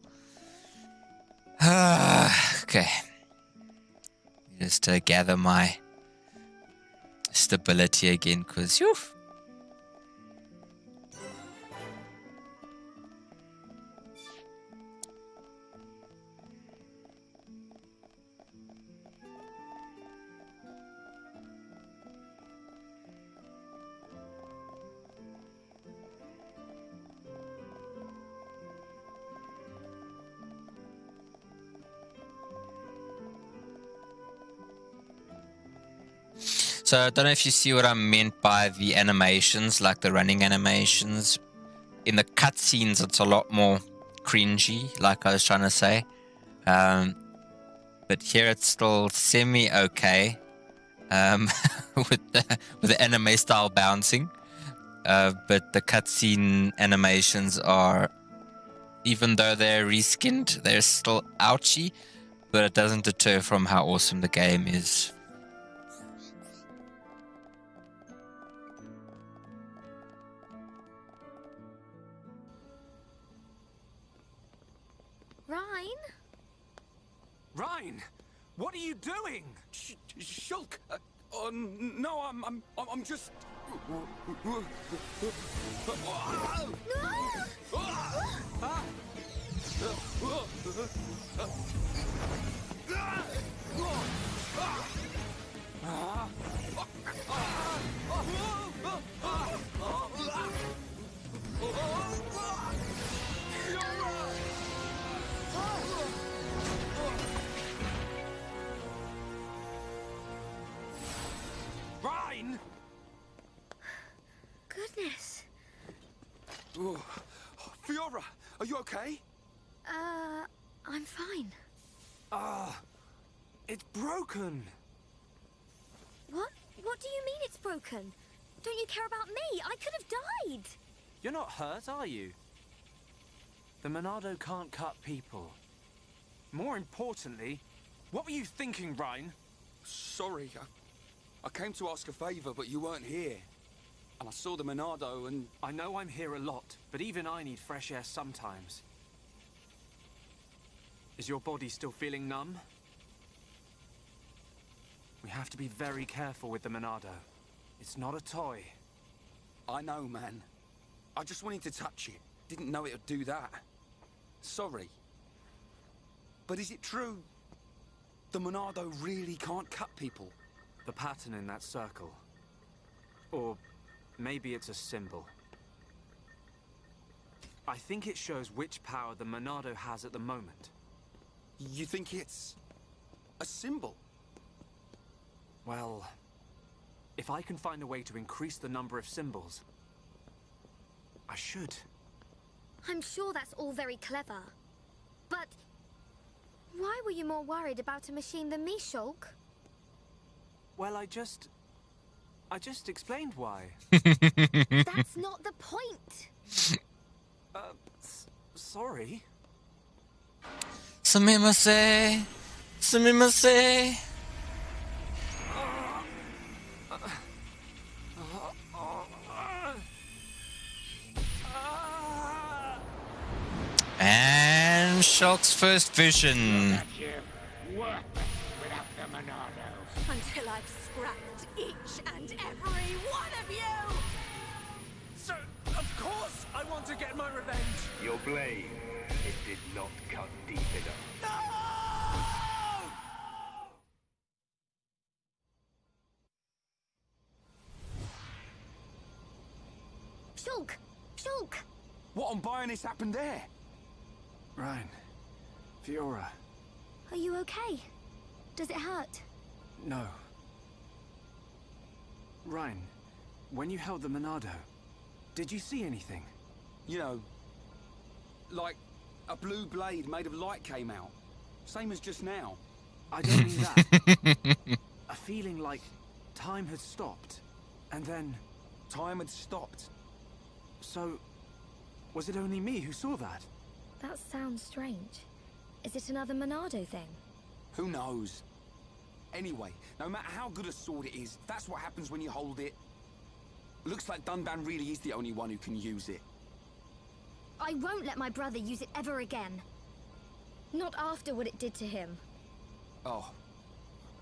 Okay. Just gather my stability again, because So I don't know if you see what I meant by the animations, like the running animations. In the cutscenes, it's a lot more cringy, like I was trying to say. But here it's still semi-okay with the anime style bouncing. But the cutscene animations are, even though they're reskinned, they're still ouchy. But it doesn't deter from how awesome the game is. Ryan, what are you doing? Shulk. Oh no, I'm just. Goodness. Oh, Fiora, are you okay? I'm fine. It's broken. What? What do you mean it's broken? Don't you care about me? I could have died. You're not hurt, are you? The Monado can't cut people. More importantly, what were you thinking, Ryan? Sorry, I came to ask a favor, but you weren't here. And I saw the Monado and... I know I'm here a lot, but even I need fresh air sometimes. Is your body still feeling numb? We have to be very careful with the Monado. It's not a toy. I know, man. I just wanted to touch it. Didn't know it would do that. Sorry. But is it true? The Monado really can't cut people? The pattern in that circle. Or maybe it's a symbol. I think it shows which power the Monado has at the moment. You think it's a symbol? Well, if I can find a way to increase the number of symbols, I should. I'm sure that's all very clever. But why were you more worried about a machine than me, Shulk? Well, I just... I just explained why. That's not the point. Sorry. Sumimasen. Sumimasen. And Shulk's first vision. Until I've scrapped each and every one of you! So, of course I want to get my revenge! Your blade, it did not cut deep enough. No! Shulk! Shulk! What on Bionis happened there? Ryan. Fiora. Are you okay? Does it hurt? No. Ryan, when you held the Monado, did you see anything? You know, like a blue blade made of light came out. Same as just now. I don't mean that. A feeling like time had stopped, and then... Time had stopped. So, was it only me who saw that? That sounds strange. Is it another Monado thing? Who knows? Anyway, no matter how good a sword it is, that's what happens when you hold it. Looks like Dunban really is the only one who can use it. I won't let my brother use it ever again. Not after what it did to him. Oh,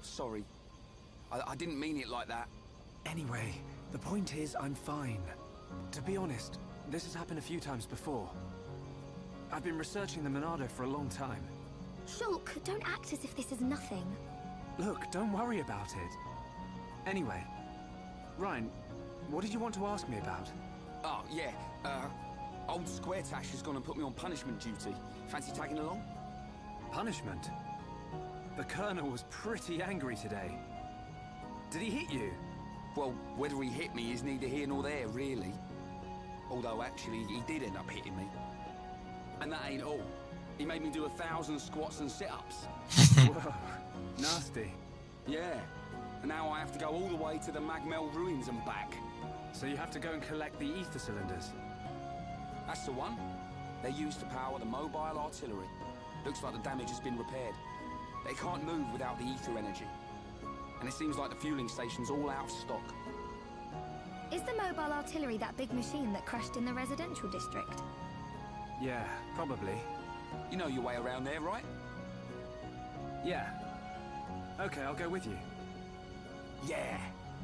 sorry. I didn't mean it like that. Anyway, the point is I'm fine. To be honest, this has happened a few times before. I've been researching the Monado for a long time. Shulk, don't act as if this is nothing. Look, don't worry about it. Anyway, Ryan, what did you want to ask me about? Oh, yeah. Old Square Tash has gone and put me on punishment duty. Fancy tagging along? Punishment? The Colonel was pretty angry today. Did he hit you? Well, whether he hit me is neither here nor there, really. Although, actually, he did end up hitting me. And that ain't all. He made me do 1,000 squats and sit-ups. Whoa, nasty. Yeah. And now I have to go all the way to the Magmel ruins and back. So you have to go and collect the ether cylinders? That's the one. They're used to power the mobile artillery. Looks like the damage has been repaired. They can't move without the ether energy. And it seems like the fueling station's all out of stock. Is the mobile artillery that big machine that crashed in the residential district? Yeah, probably. You know your way around there, right? Yeah. Okay, I'll go with you. Yeah.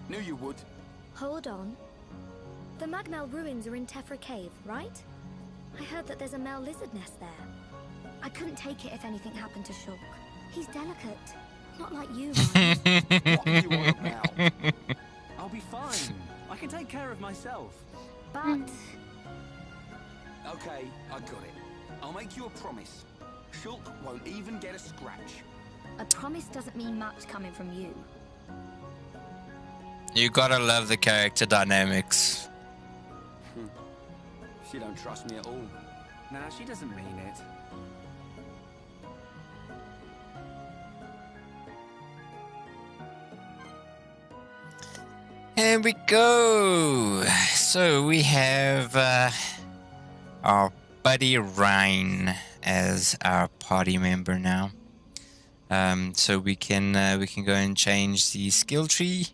Knew you would. Hold on. The Magmel ruins are in Tephra Cave, right? I heard that there's a Mel lizard nest there. I couldn't take it if anything happened to Shulk. He's delicate. Not like you, Ryan. What do you want about? I'll be fine. I can take care of myself. But... Okay, I got it. I'll make you a promise. Shulk won't even get a scratch. a promise doesn't mean much coming from you. You gotta love the character dynamics. She don't trust me at all. Nah, she doesn't mean it. Here we go. So we have our buddy Ryan as our party member now. So we can go and change the skill tree.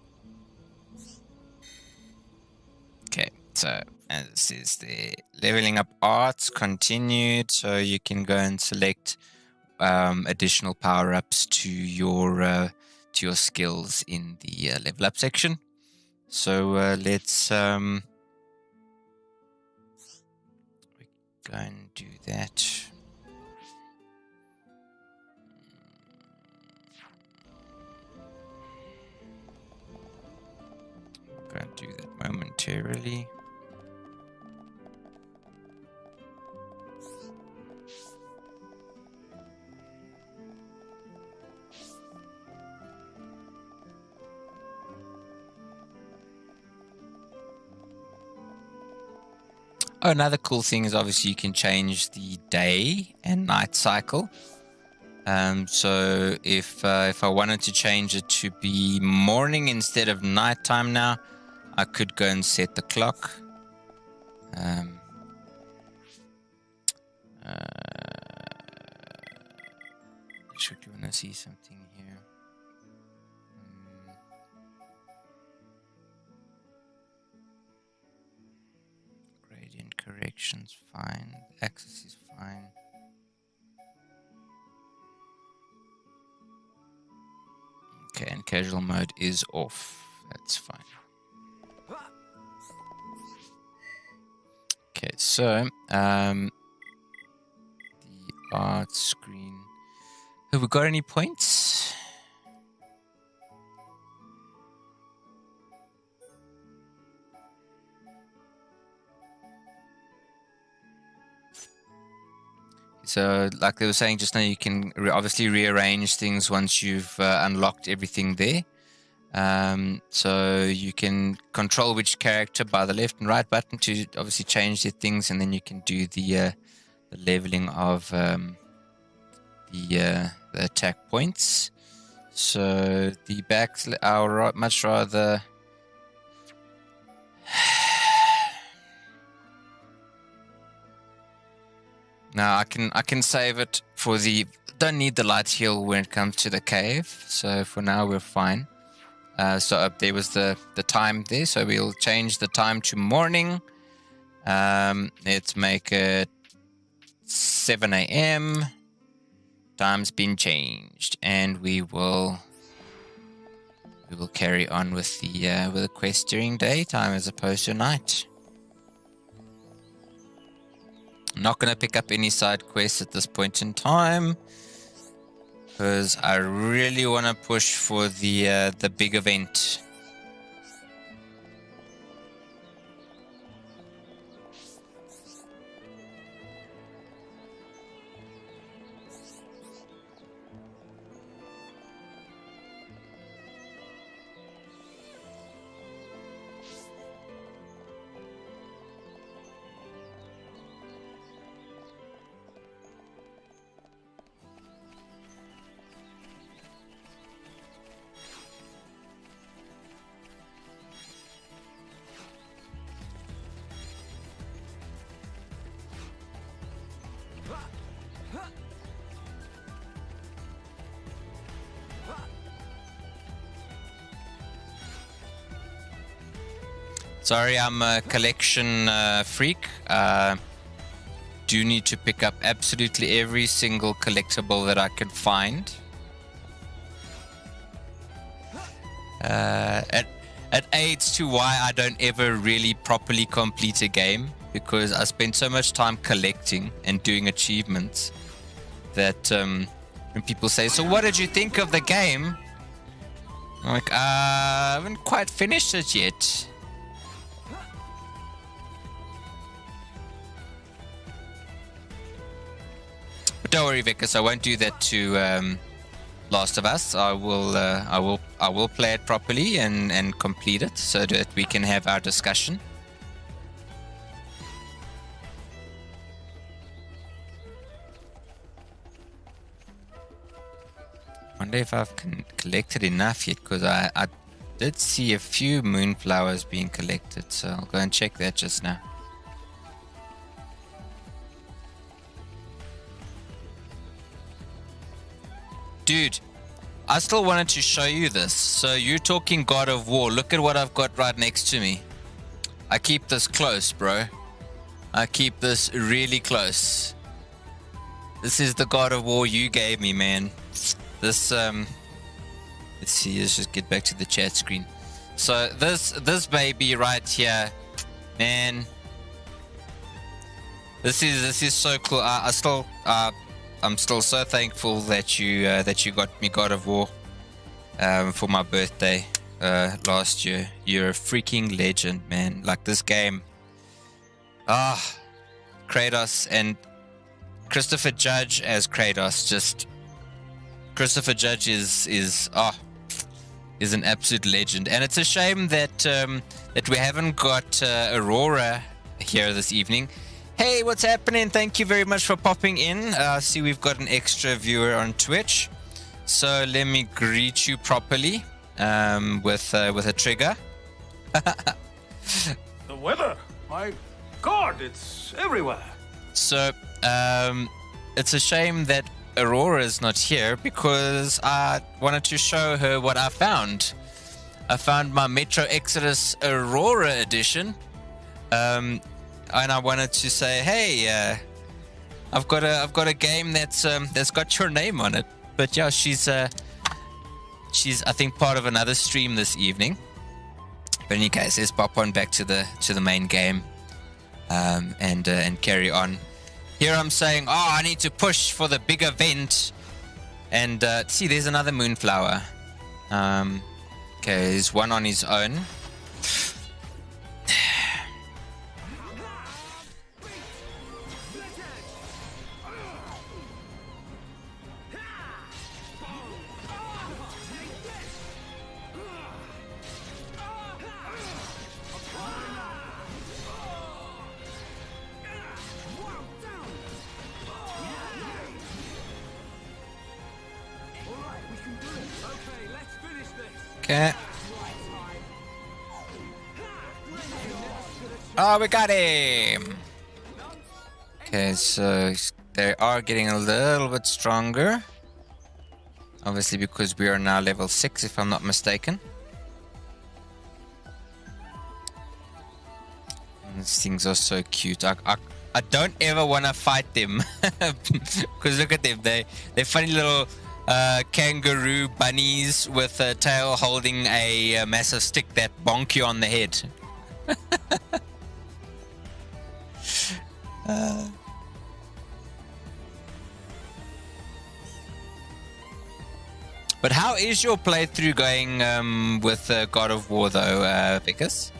Okay, so as this is the leveling up arts continued, so you can go and select additional power-ups to your skills in the level up section. So let's go and do that. Go and do that momentarily. Oh, another cool thing is obviously you can change the day and night cycle. So if I wanted to change it to be morning instead of nighttime now, I could go and set the clock. Should you want to see something here? Gradient corrections, fine. Axis is fine. Okay, and casual mode is off. That's fine. Okay, so the art screen. Have we got any points? So, like they were saying just now, you can obviously rearrange things once you've unlocked everything there. So you can control which character by the left and right button to obviously change the things, and then you can do the leveling of the attack points. So the backs, I would much rather. Now I can save it for the. Don't need the light heal when it comes to the cave. So for now we're fine. So up there was the time there. So we'll change the time to morning. Let's make it 7 a.m. Time's been changed, and we will carry on with the quest during daytime as opposed to night. I'm not going to pick up any side quests at this point in time, because I really want to push for the big event. Sorry, I'm a collection freak. Do need to pick up absolutely every single collectible that I can find. It aids to why I don't ever really properly complete a game, because I spend so much time collecting and doing achievements that when people say, "So what did you think of the game?" I'm like, I haven't quite finished it yet. But don't worry, Vicus, I won't do that to Last of Us. I will play it properly and complete it so that we can have our discussion. Wonder if I've collected enough yet, because I did see a few moonflowers being collected, so I'll go and check that just now. Dude, I still wanted to show you this. So you're talking God of War. Look at what I've got right next to me. I keep this close, bro. I keep this really close. This is the God of War you gave me, man. This, let's see, let's just get back to the chat screen. So this baby right here, man. This is so cool. I'm still so thankful that you got me God of War for my birthday last year. You're a freaking legend, man. Like, this game. Kratos and Christopher Judge as Kratos. Just Christopher Judge is an absolute legend, and it's a shame that that we haven't got Aurora here this evening. Hey, what's happening? Thank you very much for popping in. I see we've got an extra viewer on Twitch. So let me greet you properly with a trigger. The weather, my God, it's everywhere. So, it's a shame that Aurora is not here because I wanted to show her what I found. I found my Metro Exodus Aurora edition, and I wanted to say, hey, I've got a game that's got your name on it. But yeah, she's I think part of another stream this evening. But in any case, let's pop on back to the main game, and carry on. Here I'm saying, oh, I need to push for the big event, and see, there's another moonflower. Okay, there's one on his own. Okay. Oh, we got him! Okay, so they are getting a little bit stronger. Obviously because we are now level 6, if I'm not mistaken. And these things are so cute. I don't ever want to fight them. Because look at them. They're funny little kangaroo bunnies with a tail holding a massive stick that bonk you on the head. But how is your playthrough going with God of War though, Vicus?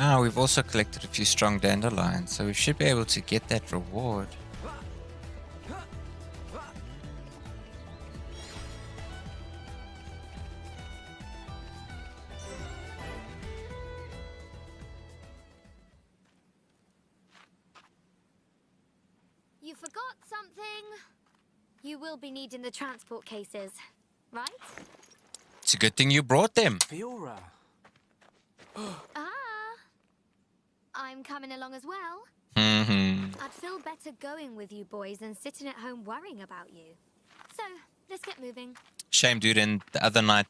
Ah, we've also collected a few strong dandelions, so we should be able to get that reward. You forgot something. You will be needing the transport cases, right? It's a good thing you brought them. Fiora. I'm coming along as well. I'd feel better going with you boys than sitting at home worrying about you. So, let's get moving. Shame, dude, and the other night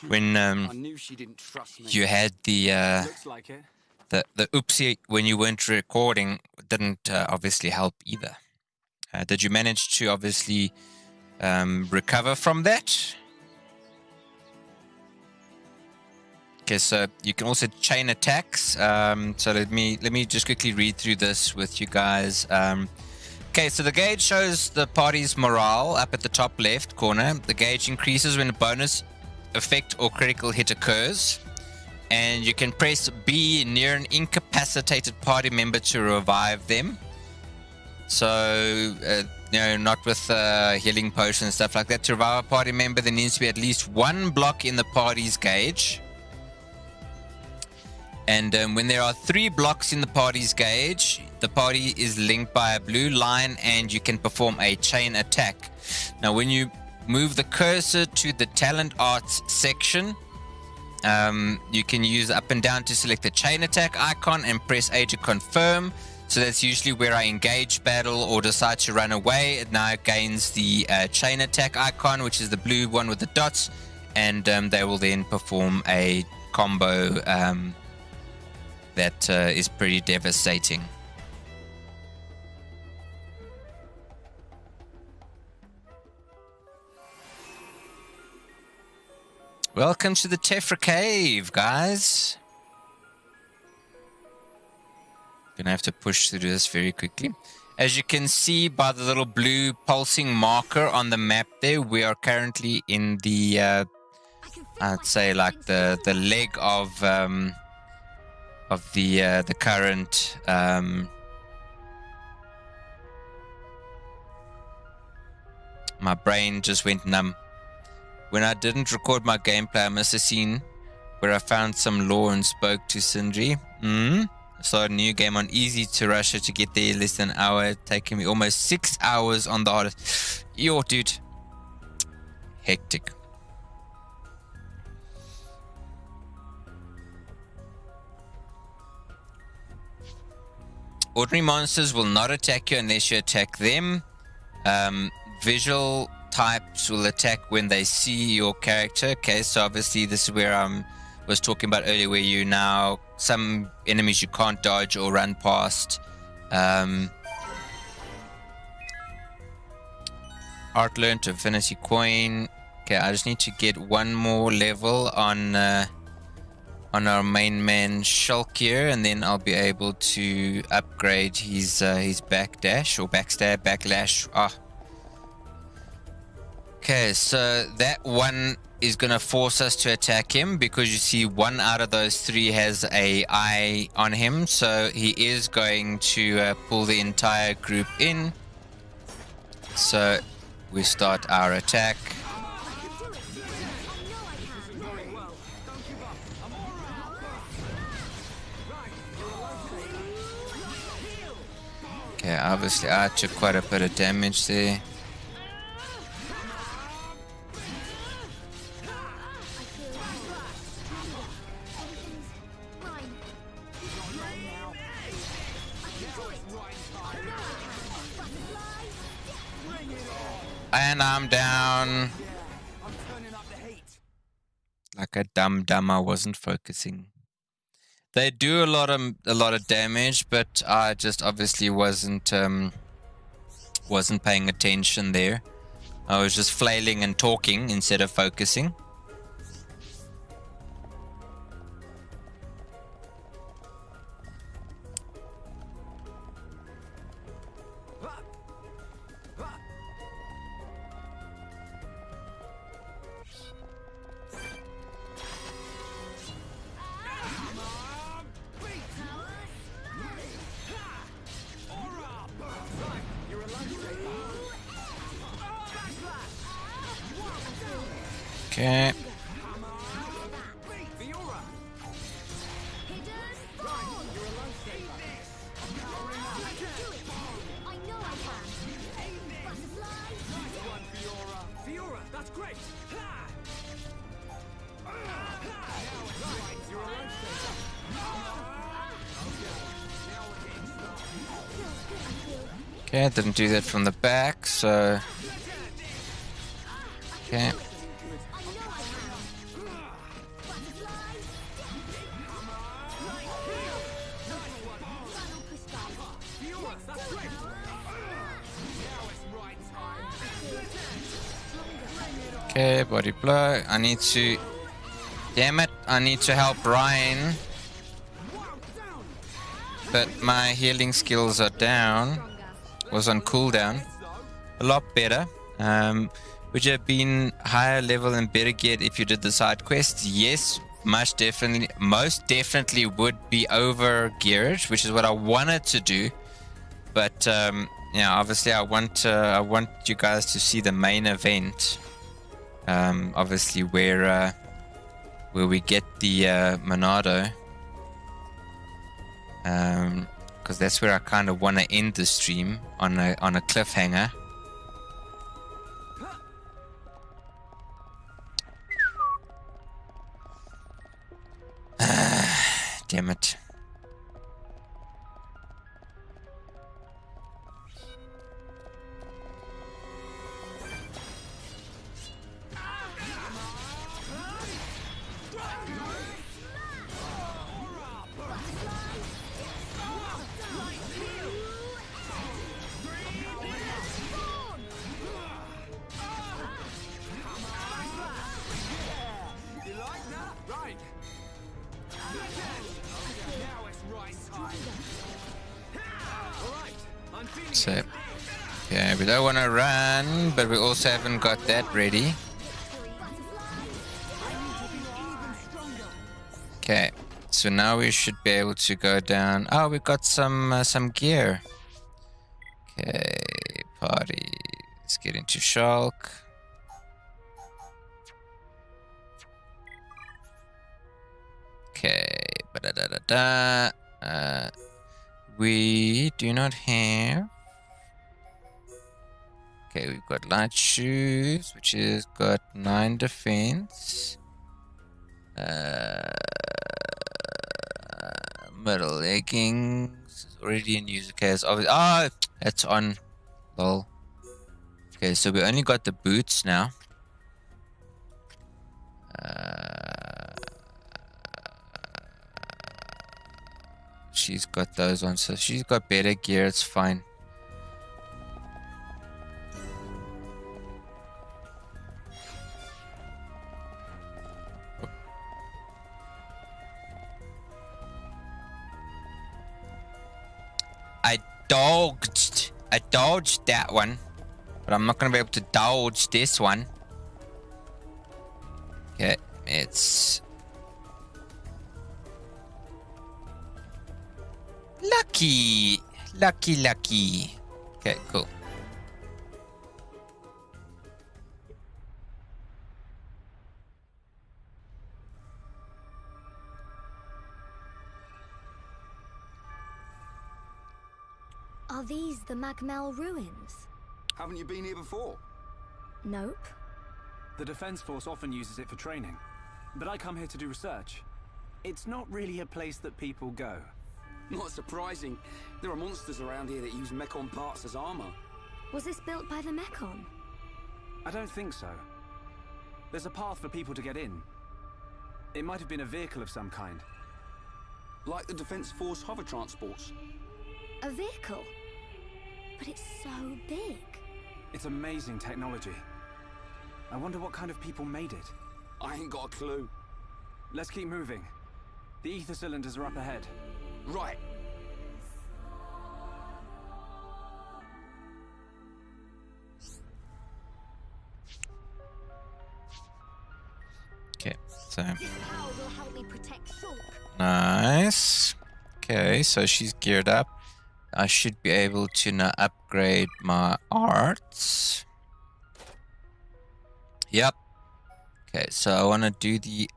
when I knew she didn't trust me. you had the Looks like it. the oopsie when you weren't recording didn't obviously help either. Did you manage to obviously recover from that? Okay, so you can also chain attacks. So let me just quickly read through this with you guys. Okay, so the gauge shows the party's morale up at the top left corner. The gauge increases when a bonus effect or critical hit occurs. And you can press B near an incapacitated party member to revive them. So, not with healing potions and stuff like that. To revive a party member, there needs to be at least one block in the party's gauge. And when there are 3 blocks in the party's gauge, the party is linked by a blue line and you can perform a chain attack. Now, when you move the cursor to the talent arts section, you can use up and down to select the chain attack icon and press A to confirm. So that's usually where I engage battle or decide to run away. It now gains the chain attack icon, which is the blue one with the dots, and they will then perform a combo that is pretty devastating. Welcome to the Tephra Cave, guys. Gonna have to push through this very quickly. As you can see by the little blue pulsing marker on the map there, we are currently in the I'd say like the leg of the current My brain just went numb. When I didn't record my gameplay, I missed a scene where I found some lore and spoke to Sindri. Started a new game on easy to Russia to get there less than an hour, taking me almost 6 hours on the hardest. Yo, dude. Hectic. Ordinary monsters will not attack you unless you attack them. Visual types will attack when they see your character. Okay, so obviously this is where I was talking about earlier, where you now, some enemies you can't dodge or run past. Art learned, Infinity Coin. Okay, I just need to get one more level on our main man Shulk here, and then I'll be able to upgrade his backdash or backstab, backlash. Okay, so that one is going to force us to attack him because you see one out of those three has a eye on him, so he is going to pull the entire group in. So we start our attack. Okay, obviously I took quite a bit of damage there. And I'm down. Like a dumb, I wasn't focusing. They do a lot of damage, but I just obviously wasn't paying attention there. I was just flailing and talking instead of focusing. Okay. Okay, I didn't do that from the back, so... Okay. Okay, body blow. I need to... Damn it, I need to help Ryan. But my healing skills are down. Was on cooldown. A lot better. Would you have been higher level and better geared if you did the side quests? Yes, most definitely would be over geared, which is what I wanted to do. But yeah, obviously I want you guys to see the main event. Obviously where we get the Monado. Because that's where I kind of want to end the stream on a cliffhanger. Damn it. So, yeah, we don't want to run, but we also haven't got that ready. Okay, so now we should be able to go down. Oh, we got some gear. Okay, parties, Let's get into Shulk. Okay, we do not have. Okay, we've got light shoes, which has got 9 defense. Metal leggings is already in use. Okay, it's obviously. Oh, that's on. Lol. Okay, so we only got the boots now. She's got those on, so she's got better gear. It's fine. I dodged that one, but I'm not gonna be able to dodge this one. Okay, it's lucky. Okay, cool. Are these the Magmel ruins? Haven't you been here before? Nope. The Defense Force often uses it for training, but I come here to do research. It's not really a place that people go. Not surprising. There are monsters around here that use Mechon parts as armor. Was this built by the Mechon? I don't think so. There's a path for people to get in. It might have been a vehicle of some kind. Like the Defense Force hover transports. A vehicle? But it's so big. It's amazing technology. I wonder what kind of people made it. I ain't got a clue. Let's keep moving. The ether cylinders are up ahead. Right. Okay, so This power will help me protect Shulk. nice. Okay, so she's geared up. I should be able to now upgrade my arts. Yep. Okay, so I want to do the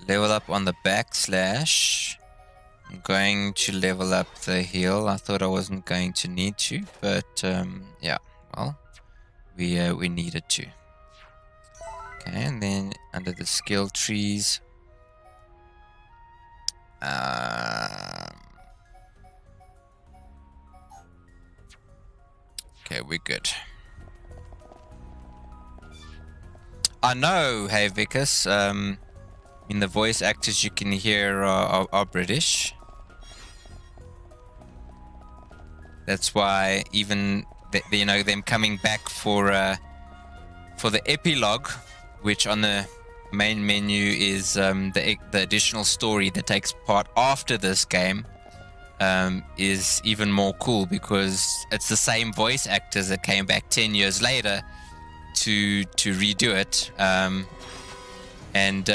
level up on the backslash. I'm going to level up the heal. I thought I wasn't going to need to, but yeah, well, we needed to. Okay, and then under the skill trees, okay, we're good. I know, hey Vicus, in the voice actors you can hear are British. That's why even you know them coming back for the epilogue, which on the main menu is the additional story that takes part after this game, is even more cool because it's the same voice actors that came back 10 years later to redo it, and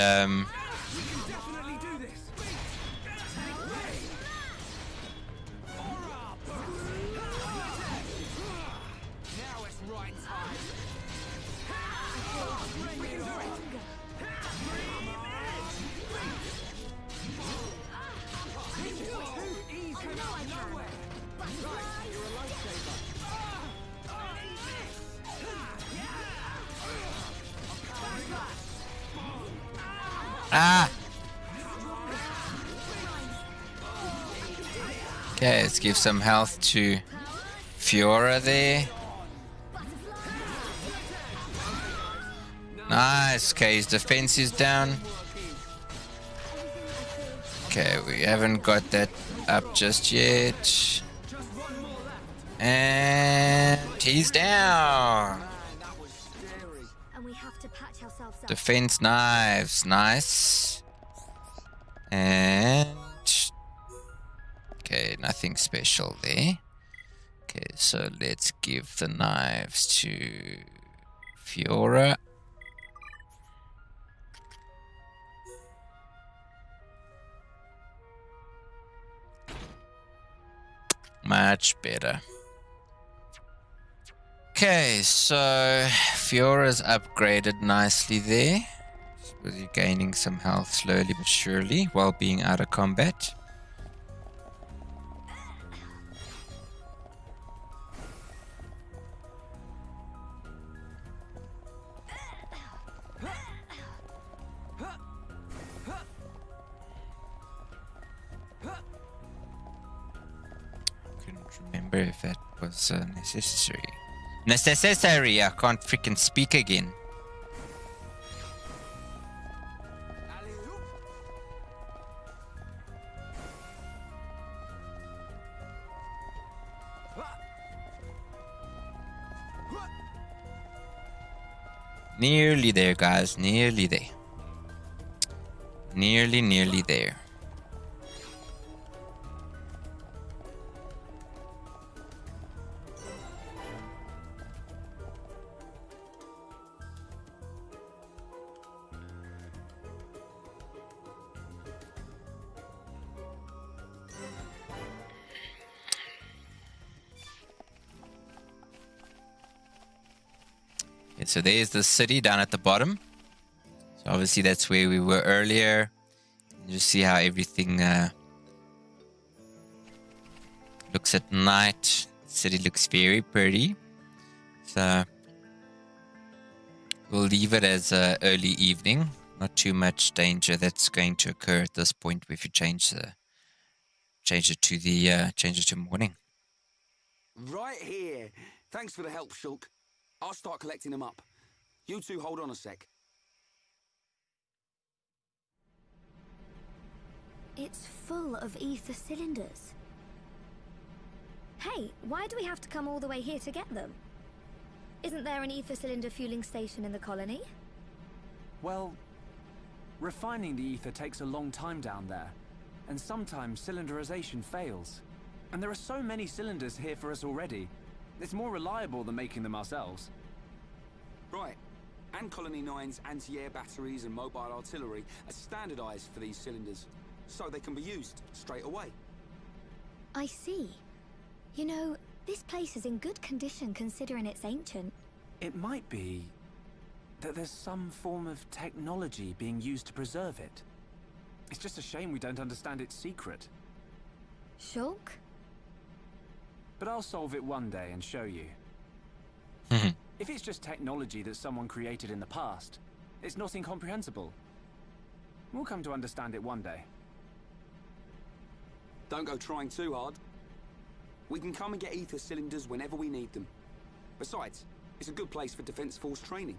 okay, let's give some health to Fiora there. Nice. Okay, his defense is down. Okay, we haven't got that up just yet. And he's down. And we have to patch ourselves up. Defense knives, nice. And okay, nothing special there. Okay, so let's give the knives to Fiora. Much better. Okay, so Fiora's upgraded nicely there. With you gaining some health slowly but surely while being out of combat. Couldn't remember if that was necessary. Necessary! I can't freaking speak again. Nearly there, guys. Nearly there. Nearly there. Okay, so there's the city down at the bottom. So obviously that's where we were earlier. You see how everything looks at night. The city looks very pretty. So we'll leave it as early evening. Not too much danger that's going to occur at this point if you change it to morning. Right here. Thanks for the help, Shulk. I'll start collecting them up. You two hold on a sec. It's full of ether cylinders. Hey, why do we have to come all the way here to get them? Isn't there an ether cylinder fueling station in the colony? Well, refining the ether takes a long time down there, and sometimes cylinderization fails. And there are so many cylinders here for us already. It's more reliable than making them ourselves. Right. And Colony 9's anti-air batteries and mobile artillery are standardized for these cylinders, so they can be used straight away. I see. You know, this place is in good condition considering it's ancient. It might be that there's some form of technology being used to preserve it. It's just a shame we don't understand its secret. Shulk? But I'll solve it one day and show you. If it's just technology that someone created in the past, it's not incomprehensible. We'll come to understand it one day. Don't go trying too hard. We can come and get ether cylinders whenever we need them. Besides, it's a good place for Defense Force training.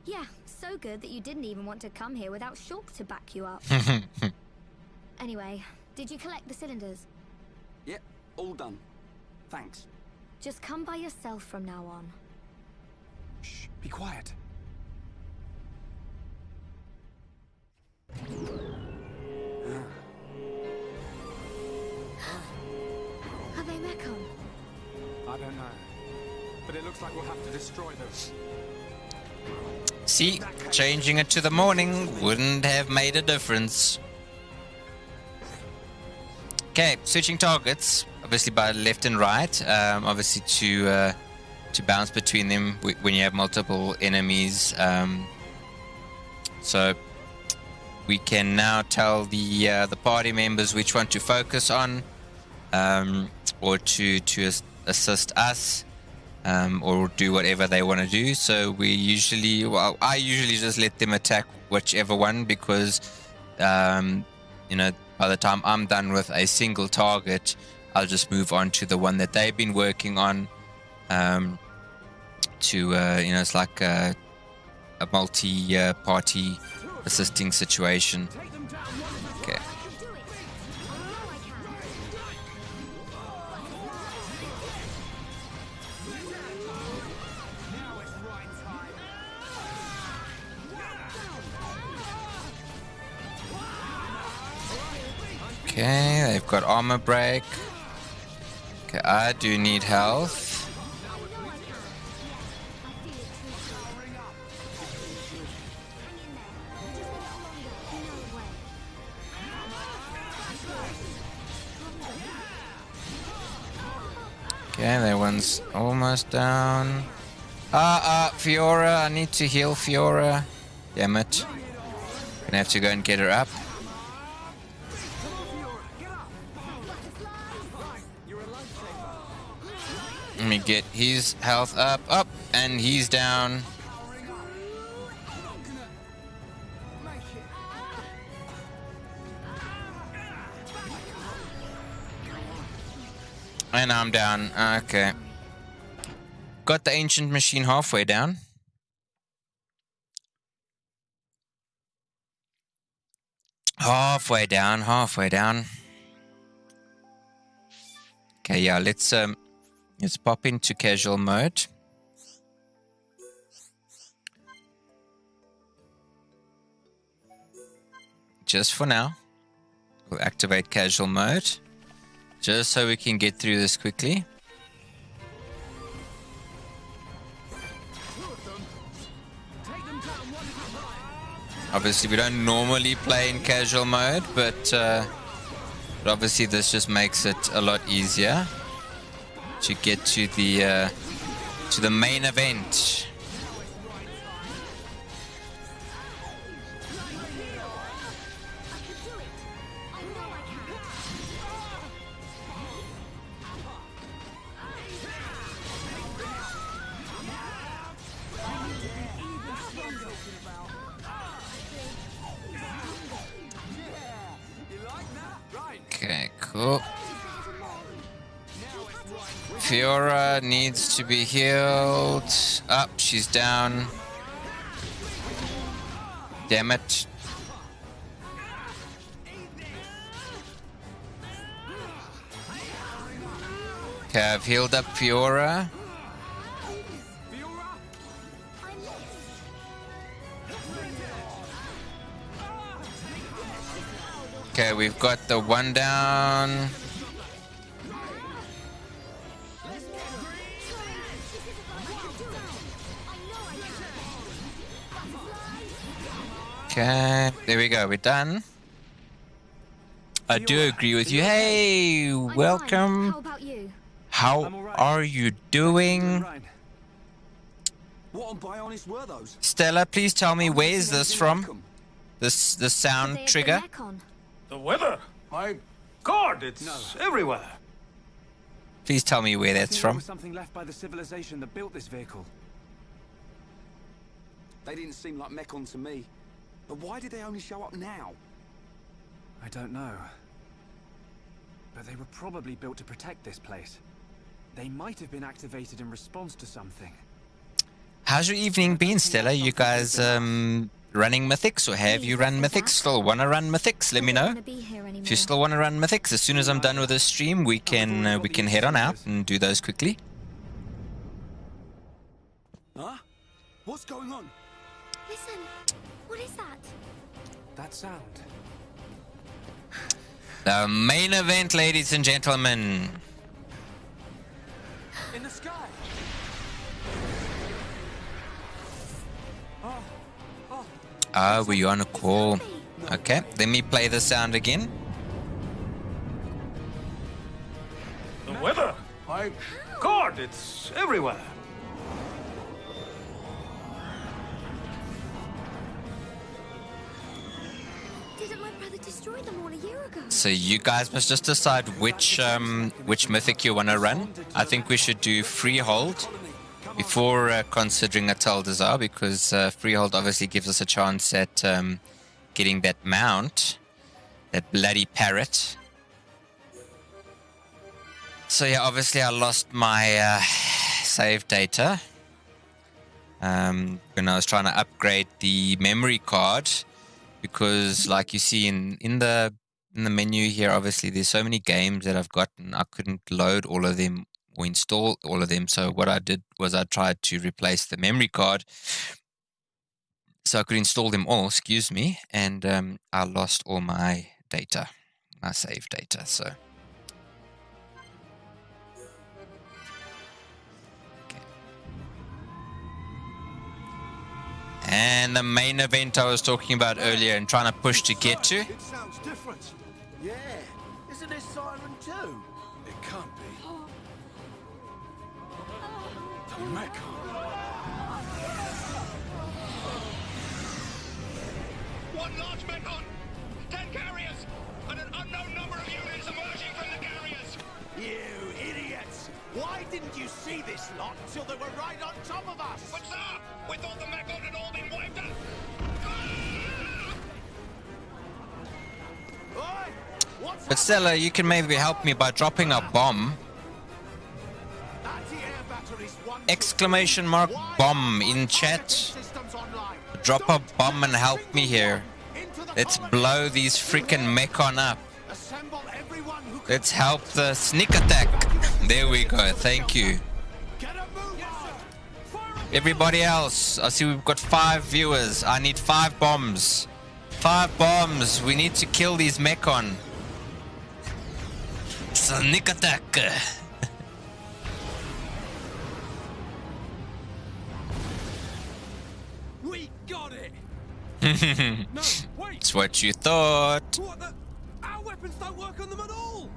Yeah, so good that you didn't even want to come here without Shulk to back you up. Anyway, did you collect the cylinders? Yep, all done. Thanks. Just come by yourself from now on. Shh, be quiet. Are they Mechon? I don't know. But it looks like we'll have to destroy them. See, changing it to the morning wouldn't have made a difference. Okay, switching targets, obviously by left and right, obviously to bounce between them when you have multiple enemies. So we can now tell the party members which one to focus on, or to assist us, or do whatever they want to do. So I usually just let them attack whichever one, because you know, by the time I'm done with a single target, I'll just move on to the one that they've been working on. You know, it's like a multi-party assisting situation. Okay. Okay, they've got armor break. Okay, I do need health. Okay, that one's almost down. Fiora, I need to heal Fiora. Damn it. Gonna have to go and get her up. Let me get his health up, and he's down. And I'm down. Okay. Got the ancient machine halfway down. Halfway down. Okay, yeah, let's pop into casual mode. Just for now. We'll activate casual mode. Just so we can get through this quickly. Obviously, we don't normally play in casual mode, but obviously this just makes it a lot easier to get to the main event. Okay, cool. Fiora needs to be healed. Up, she's down. Damn it. Okay, I've healed up Fiora. Okay, we've got the one down. Okay, there we go, we're done. I do agree with you. Hey, welcome. How about you? How are you doing? What on Bionis were those? Stella, please tell me, where is this from? The sound trigger? The weather? My God, it's everywhere. Please tell me where that's from. There was something left by the civilization that built this vehicle. They didn't seem like Mekon to me. But why did they only show up now? I don't know. But they were probably built to protect this place. They might have been activated in response to something. How's your evening been, Stella? You guys running Mythics, or have you run Mythics? Still want to run Mythics? Let me know. If you still want to run Mythics, as soon as I'm done with this stream, we can head on out and do those quickly. Huh? What's going on? Listen, what is that? That sound. The main event, ladies and gentlemen. In the sky. Were you on a call? Okay, let me play the sound again. The weather? My God, it's everywhere. Didn't my brother destroy them all a year ago? So you guys must just decide which mythic you want to run. I think we should do Freehold before considering a Taldazar, because Freehold obviously gives us a chance at getting that mount, that bloody parrot. So yeah, obviously I lost my save data when I was trying to upgrade the memory card, because like you see in the menu here, obviously there's so many games that I've gotten, I couldn't load all of them or install all of them. So what I did was I tried to replace the memory card so I could install them all, excuse me, and I lost all my data, my save data. So okay. And the main event I was talking about earlier and trying to push to get to. It sounds different. Yeah, isn't this Siren too? It can't be. Mekon. one large mechon, 10 carriers, and an unknown number of units emerging from the carriers. You idiots! Why didn't you see this lot till they were right on top of us? But sir, we thought the mechon had all been wiped out. Oi! What's But Stella, you can maybe help me by dropping a bomb. anti-air batteries? Exclamation mark bomb in chat. Drop a bomb and help me here. Let's blow these freaking mechon up. Let's help the sneak attack. There we go. Thank you. Everybody else, I see we've got 5 viewers. I need 5 bombs. 5 bombs. We need to kill these mechon. Sneak attack. We got it! No, wait! It's what you thought. What the? Our weapons don't work on them at all!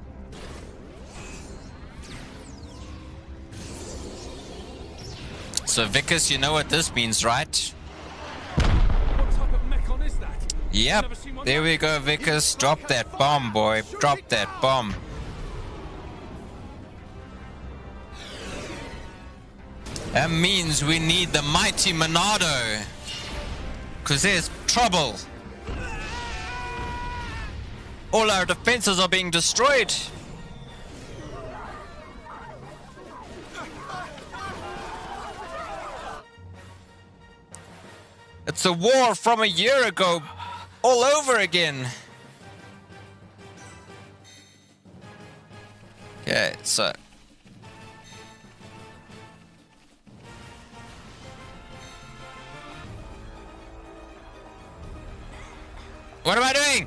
So Vicus, you know what this means, right? What type of mechon is that? Yep. Never seen one There like we go, Vicus. Drop that bomb, boy. Drop that bomb. That means we need the mighty Monado. Because there's trouble. All our defenses are being destroyed. It's a war from a year ago, all over again. Okay, so. What am I doing?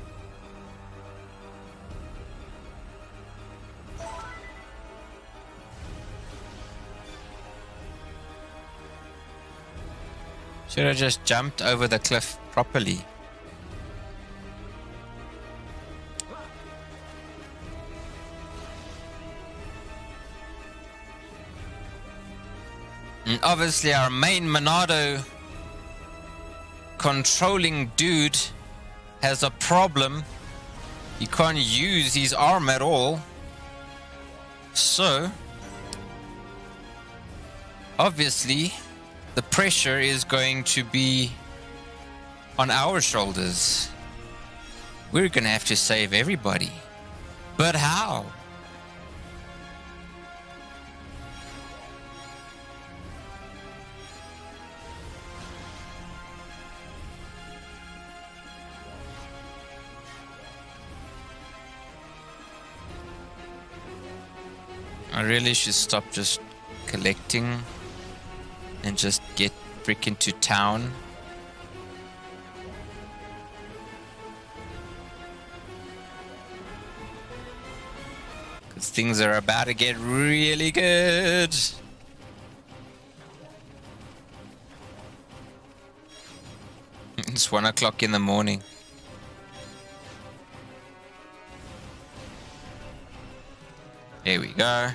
Should have just jumped over the cliff properly. And obviously our main Monado controlling dude has a problem. He can't use his arm at all. So, obviously, the pressure is going to be on our shoulders. We're going to have to save everybody. But how? I really should stop just collecting and just get freaking to town. Because things are about to get really good. It's 1 o'clock in the morning. Here we go.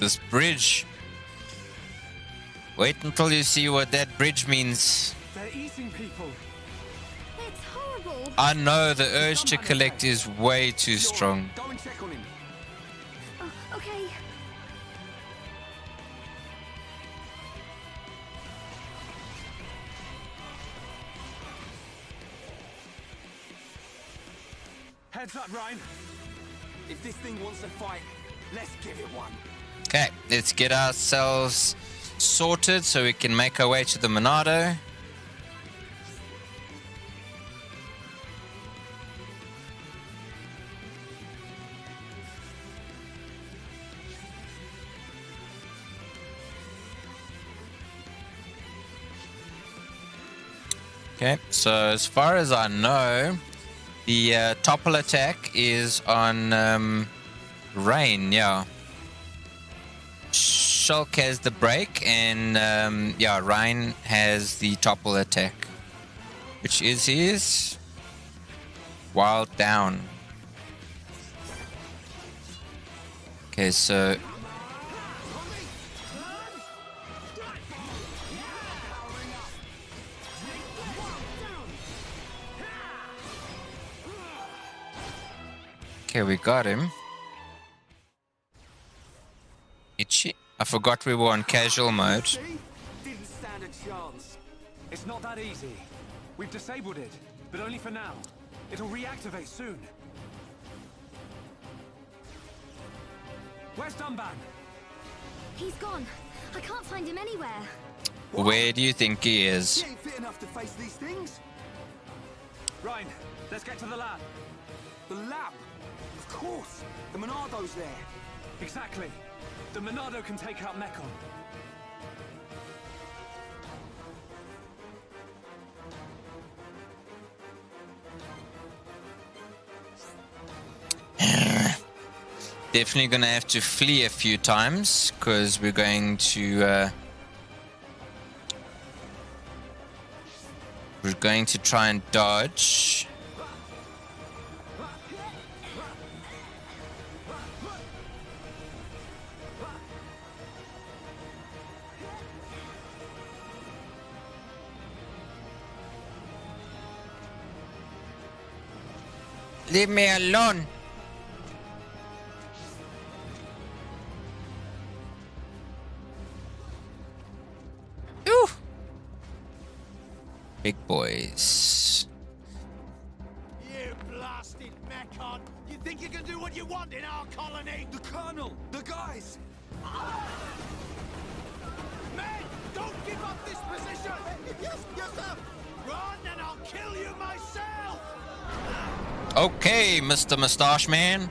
This bridge. Wait until you see what that bridge means. They're eating people. It's horrible. I know the urge to collect is way too strong. Go and check on him. Oh, okay. Heads up, Ryan. If this thing wants to fight, let's give it one. Okay, let's get ourselves sorted so we can make our way to the Monado. Okay, so as far as I know, The topple attack is on Rain, yeah. Shulk has the break, and yeah, Rain has the topple attack, which is his wild down. Okay, so okay, we got him. Itchy. I forgot we were on casual mode. Didn't stand a chance. It's not that easy. We've disabled it, but only for now. It'll reactivate soon. Where's Dunban? He's gone. I can't find him anywhere. Where do you think he is? He ain't fit enough to face these things. Ryan, let's get to the lab. The lab? Of course. The Monado's there. Exactly. The Monado can take out Mekon. Definitely gonna have to flee a few times, because we're going to try and dodge. Leave me alone. Ooh. Big boys. You blasted Mekon! You think you can do what you want in our colony? The Colonel! The guys! Men! Don't give up this position! Yes, sir! Run and I'll kill you myself! Okay, Mr. Mustache Man.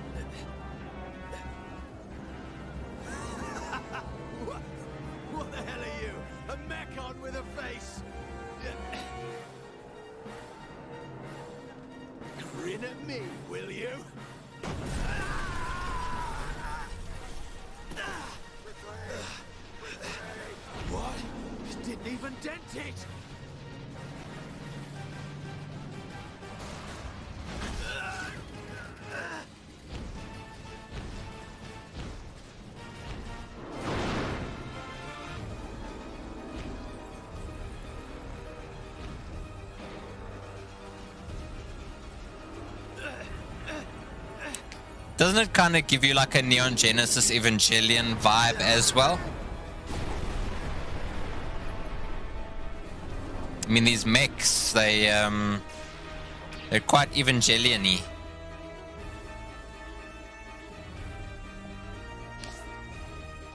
What the hell are you? A Mekon with a face? Grin at me, will you? What? It didn't even dent it! Doesn't it kind of give you like a Neon Genesis Evangelion vibe as well? I mean, these mechs, they're quite Evangelion-y.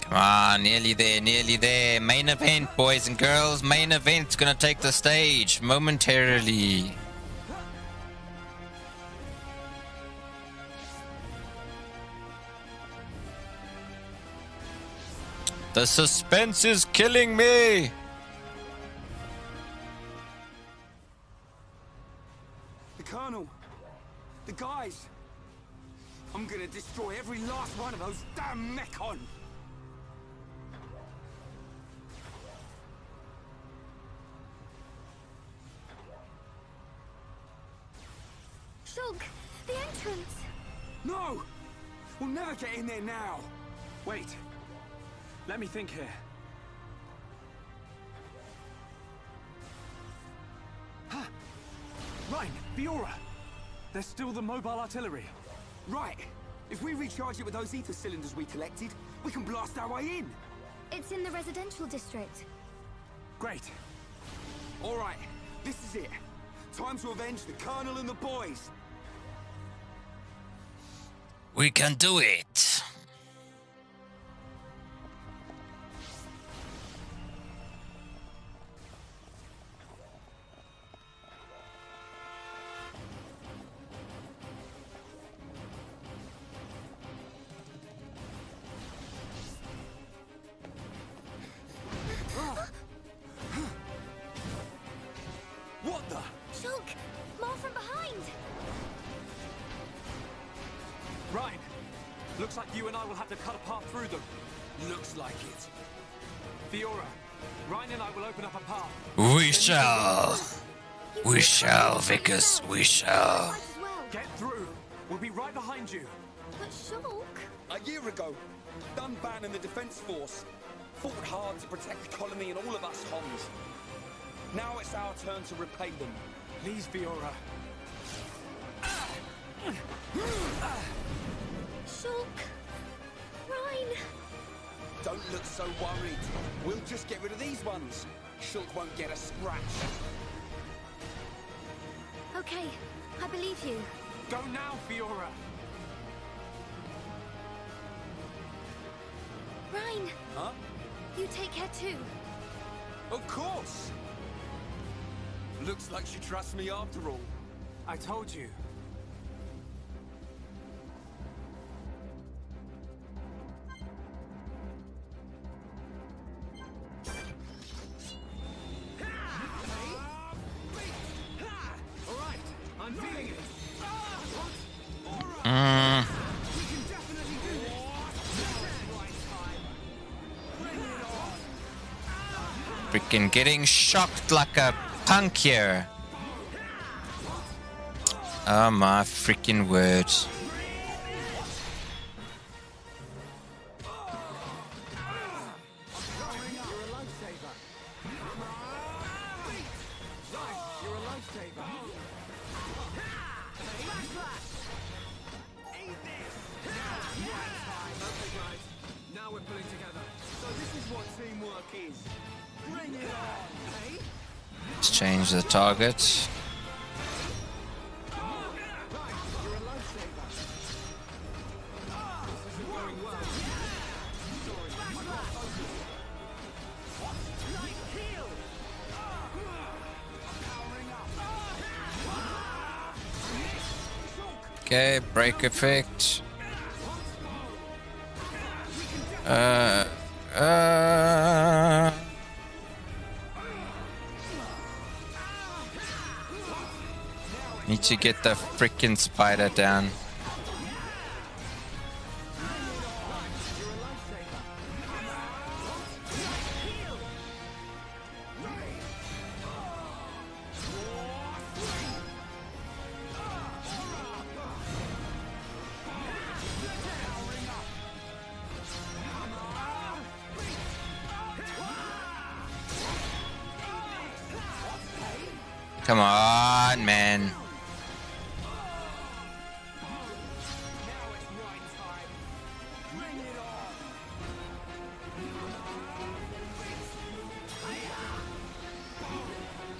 Come on, nearly there, nearly there. Main event, boys and girls. Main event's gonna take the stage momentarily. The suspense is killing me! The Colonel! The guys! I'm gonna destroy every last one of those damn Mekon! Shulk, the entrance! No! We'll never get in there now! Wait. Let me think here. Huh. Ryan, Biora! There's still the mobile artillery. Right! If we recharge it with those ether cylinders we collected, we can blast our way in! It's in the residential district. Great. Alright, this is it. Time to avenge the Colonel and the boys! We can do it! What the? Shulk, more from behind! Ryan, looks like you and I will have to cut a path through them. Looks like it. Fiora, Ryan and I will open up a path. We shall. We shall, Vicus. We shall. Get through. We'll be right behind you. But Shulk... A year ago, Dunban and the Defense Force fought hard to protect the colony and all of us Homs. Now it's our turn to repay them. Please, Fiora. Shulk... Ryan... Don't look so worried. We'll just get rid of these ones. Shulk won't get a scratch. Okay, I believe you. Go now, Fiora. Ryan! Huh? You take care too. Of course! Looks like she trusts me after all. I told you. Freaking getting shocked like a punk here. Oh my freaking word. Now we're pulling together. So this is what teamwork is. Bring it on, eh? Let's change the target. Okay, break effect. Need to get the frickin' spider down. Come on, man.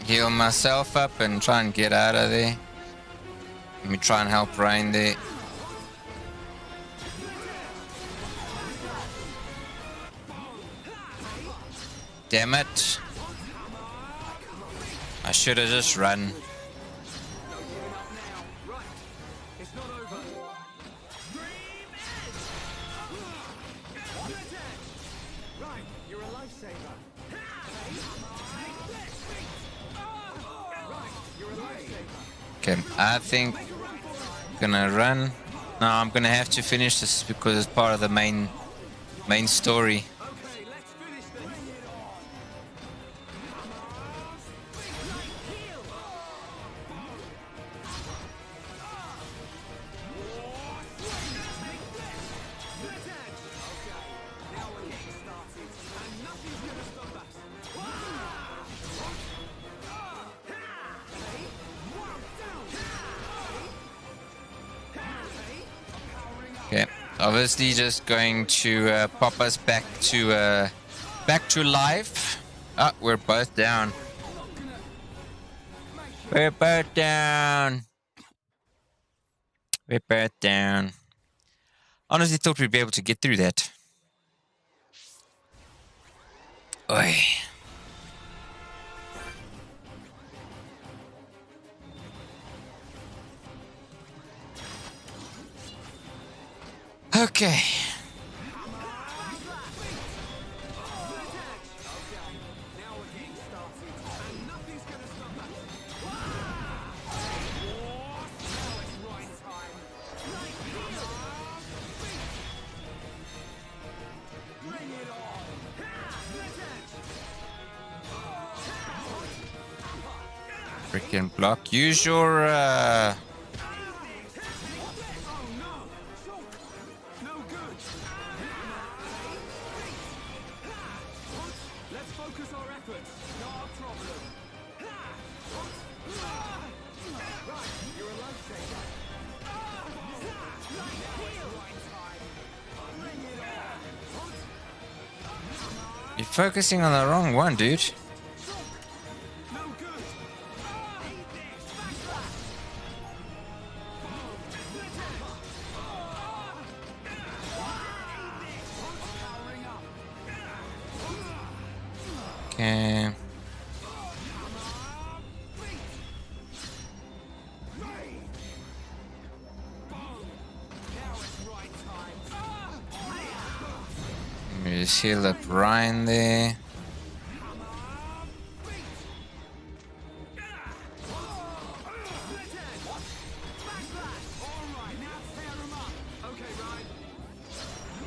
Heal myself up and try and get out of there. Let me try and help Ryan there. Damn it. I should have just run. Okay, I think I'm gonna run. No, I'm gonna have to finish this because it's part of the main story. Okay, obviously just going to pop us back to life. Ah, we're both down. We're both down. We're both down. Honestly thought we'd be able to get through that. Oi. Okay. Freaking block. Use your You're focusing on the wrong one, dude. Okay. Let me just heal up Ryan there.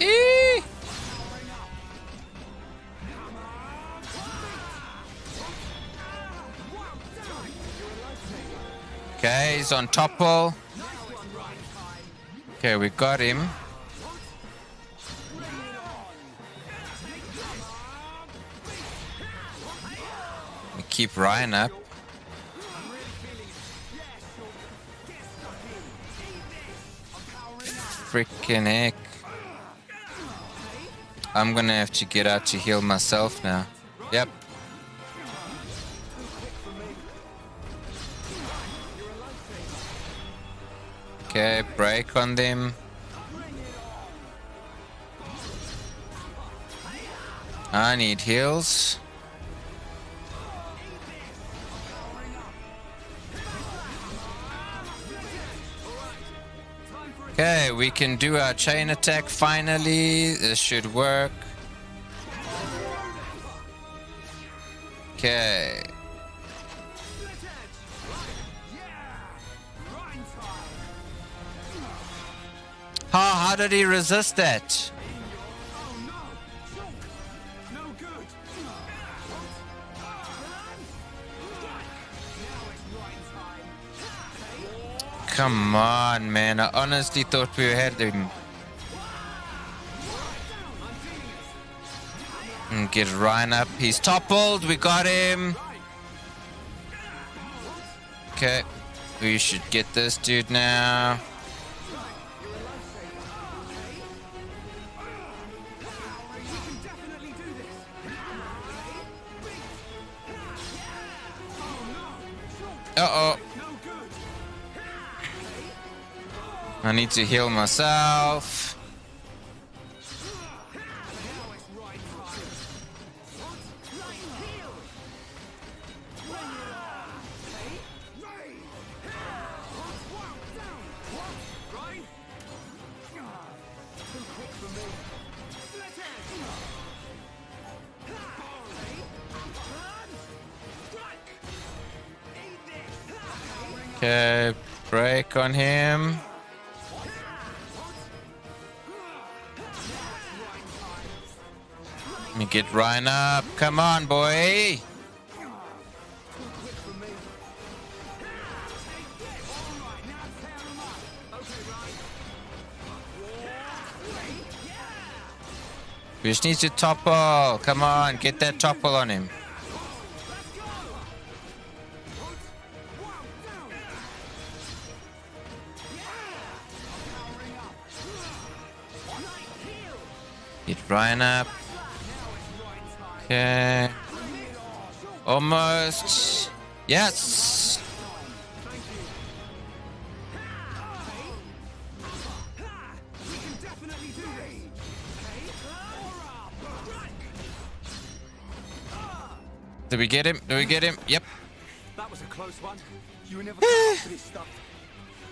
Eee! Okay, he's on topple. Okay, we got him. We keep Ryan up. Freaking heck. I'm gonna have to get out to heal myself now. Yep. Okay, break on them. I need heals. Okay, we can do our chain attack finally. This should work. Okay. How did he resist that? Come on, man. I honestly thought we had him. And get Ryan up. He's toppled. We got him. Okay. We should get this dude now. Uh-oh. I need to heal myself. Okay, break on him. Let me get Ryan up. Come on, boy. We just need to topple. Come on, get that topple on him. Get Ryan up. Okay. Almost. Yes. Did we get him? Did we get him? Yep. That was a close one. You were never cut out for this stuff.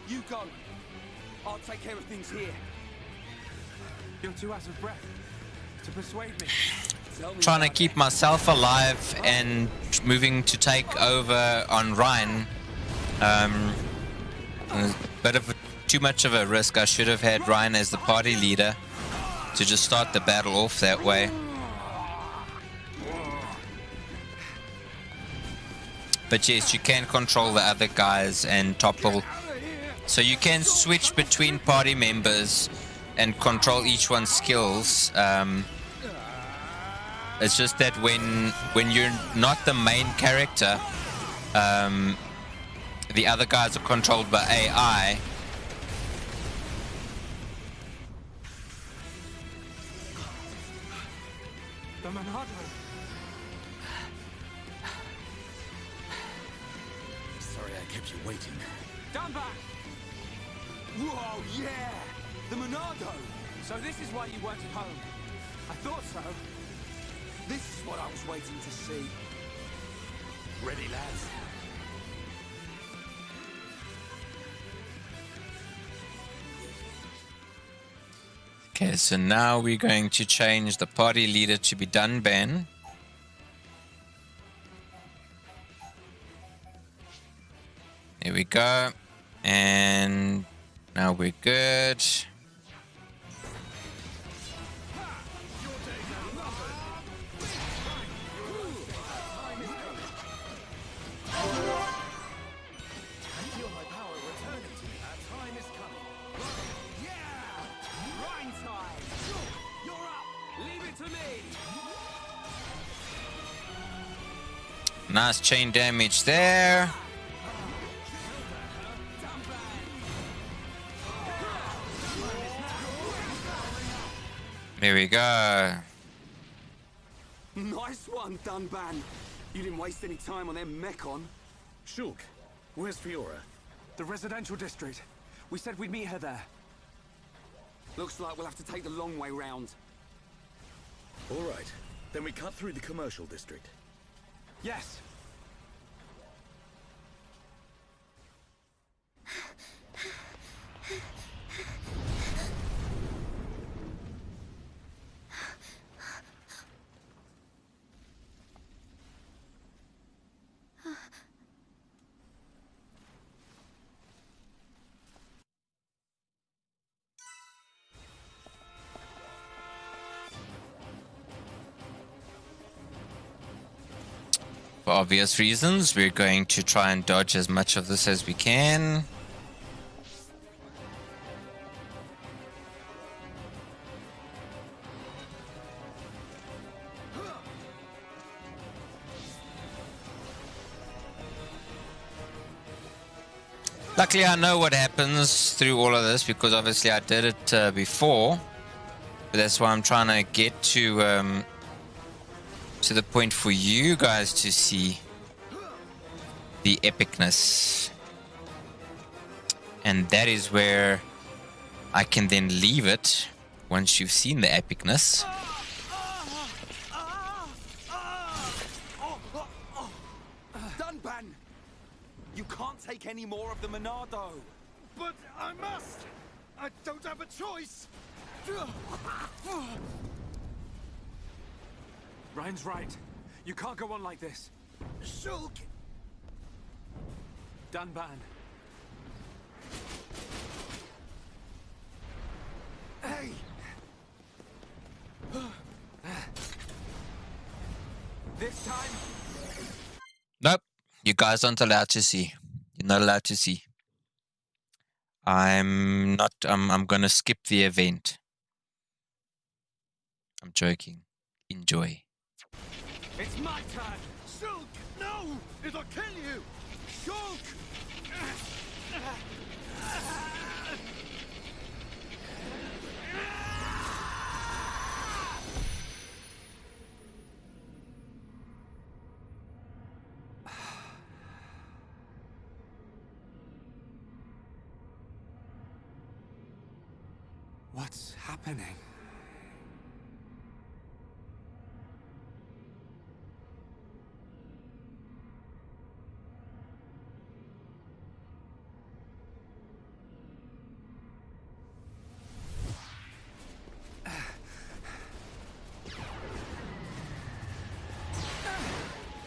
You go. I'll take care of things here. You're too out of breath to persuade me. Trying to keep myself alive and moving to take over on Ryan. Bit of too much of a risk. I should have had Ryan as the party leader to just start the battle off that way. But yes, you can control the other guys and topple. So you can switch between party members and control each one's skills. It's just that when you're not the main character, the other guys are controlled by AI. The Monado. Sorry I kept you waiting. Down back! Whoa, yeah! The Monado! So this is why you weren't at home. I thought so. This is what I was waiting to see. Ready, lads? Okay, so now we're going to change the party leader to be Dunban. There we go. And now we're good. Nice chain damage there. There we go. Nice one, Dunban. You didn't waste any time on them Mechon. Shulk, where's Fiora? The residential district. We said we'd meet her there. Looks like we'll have to take the long way round. All right, then we cut through the commercial district. Yes. For obvious reasons, we're going to try and dodge as much of this as we can. Luckily, I know what happens through all of this because obviously I did it before. But that's why I'm trying to get to the point for you guys to see the epicness. And that is where I can then leave it once you've seen the epicness. Dunban! You can't take any more of the Monado. But I must! I don't have a choice! Ryan's right. You can't go on like this. Shulk! Dunban. Hey! This time? Nope. You guys aren't allowed to see. You're not allowed to see. I'm gonna skip the event. I'm joking. Enjoy. It's my turn! Shulk! No! It'll kill you! Shulk! What's happening?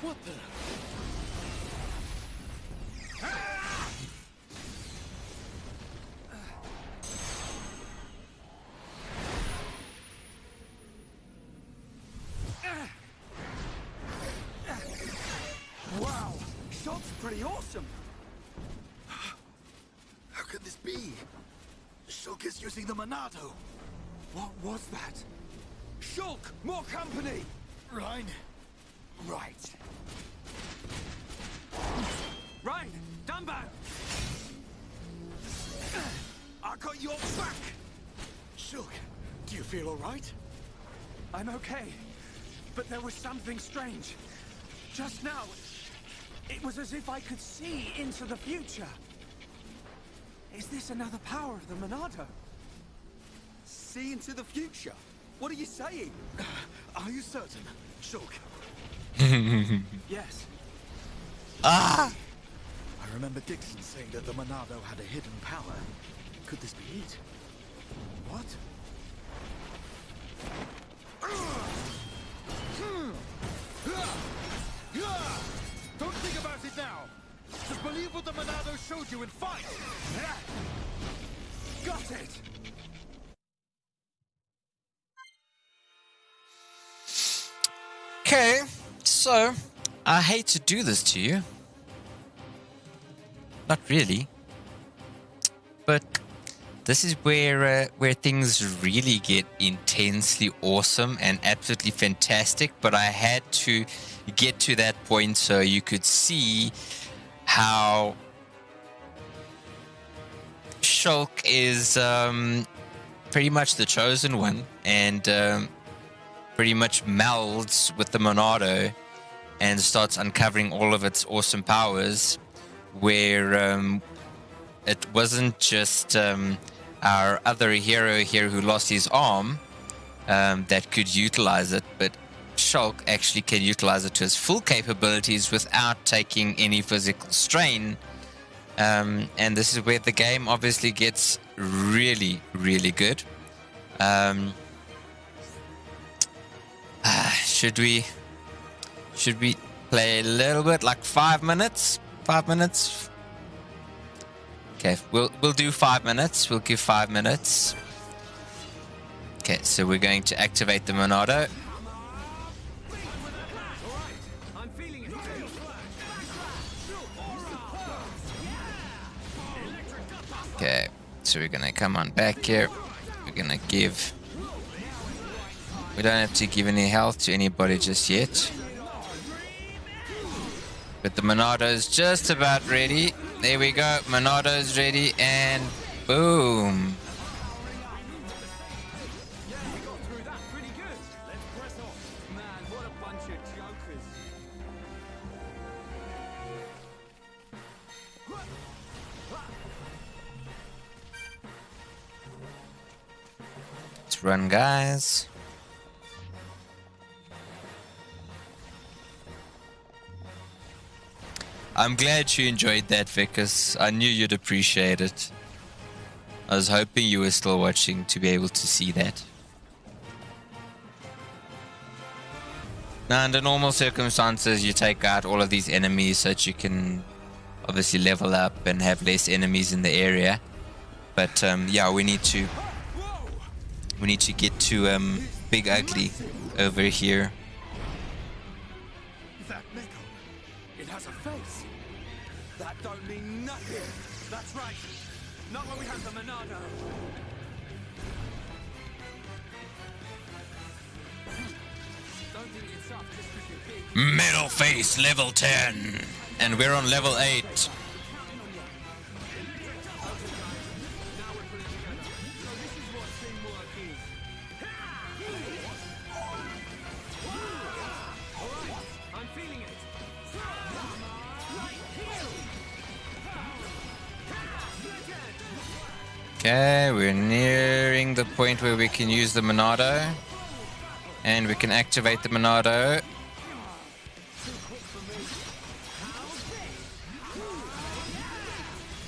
What the? Wow! Shot pretty awesome. How could this be? Shulk is using the Monado. What was that? Shulk, more company! Rhine. Right. Rhine, Dunbar! I got your back! Shulk, do you feel alright? I'm okay, but there was something strange. Just now, it was as if I could see into the future. Is this another power of the Monado? See into the future? What are you saying? Are you certain, Shulk? Yes. Ah! I remember Dixon saying that the Monado had a hidden power. Could this be it? What? Don't think about it now. Just believe what the Monado showed you and fight. Got it. Okay, so I hate to do this to you. Not really. But this is where things really get intensely awesome and absolutely fantastic. But I had to get to that point so you could see how Shulk is pretty much the chosen one and pretty much melds with the Monado and starts uncovering all of its awesome powers, where it wasn't just our other hero here who lost his arm that could utilize it, but Shulk actually can utilize it to its full capabilities without taking any physical strain. And this is where the game obviously gets really, really good. Should we play a little bit, like 5 minutes? 5 minutes? Okay, we'll do 5 minutes. We'll give 5 minutes. Okay, so we're going to activate the Monado. Okay, so we're gonna come on back here. We're gonna give... We don't have to give any health to anybody just yet. But the Monado is just about ready. There we go. Monado is ready, and boom. Let's run, guys. I'm glad you enjoyed that, Vicus. I knew you'd appreciate it. I was hoping you were still watching to be able to see that. Now, under normal circumstances, you take out all of these enemies so that you can obviously level up and have less enemies in the area. But yeah, we need to get to Big Ugly over here. That metal, it has a face. That don't mean nothing. That's right. Not when we have the Monado. Don't think it's up just because you're big. Metal face level 10, and we're on level 8. Okay, we're nearing the point where we can use the Monado. And we can activate the Monado.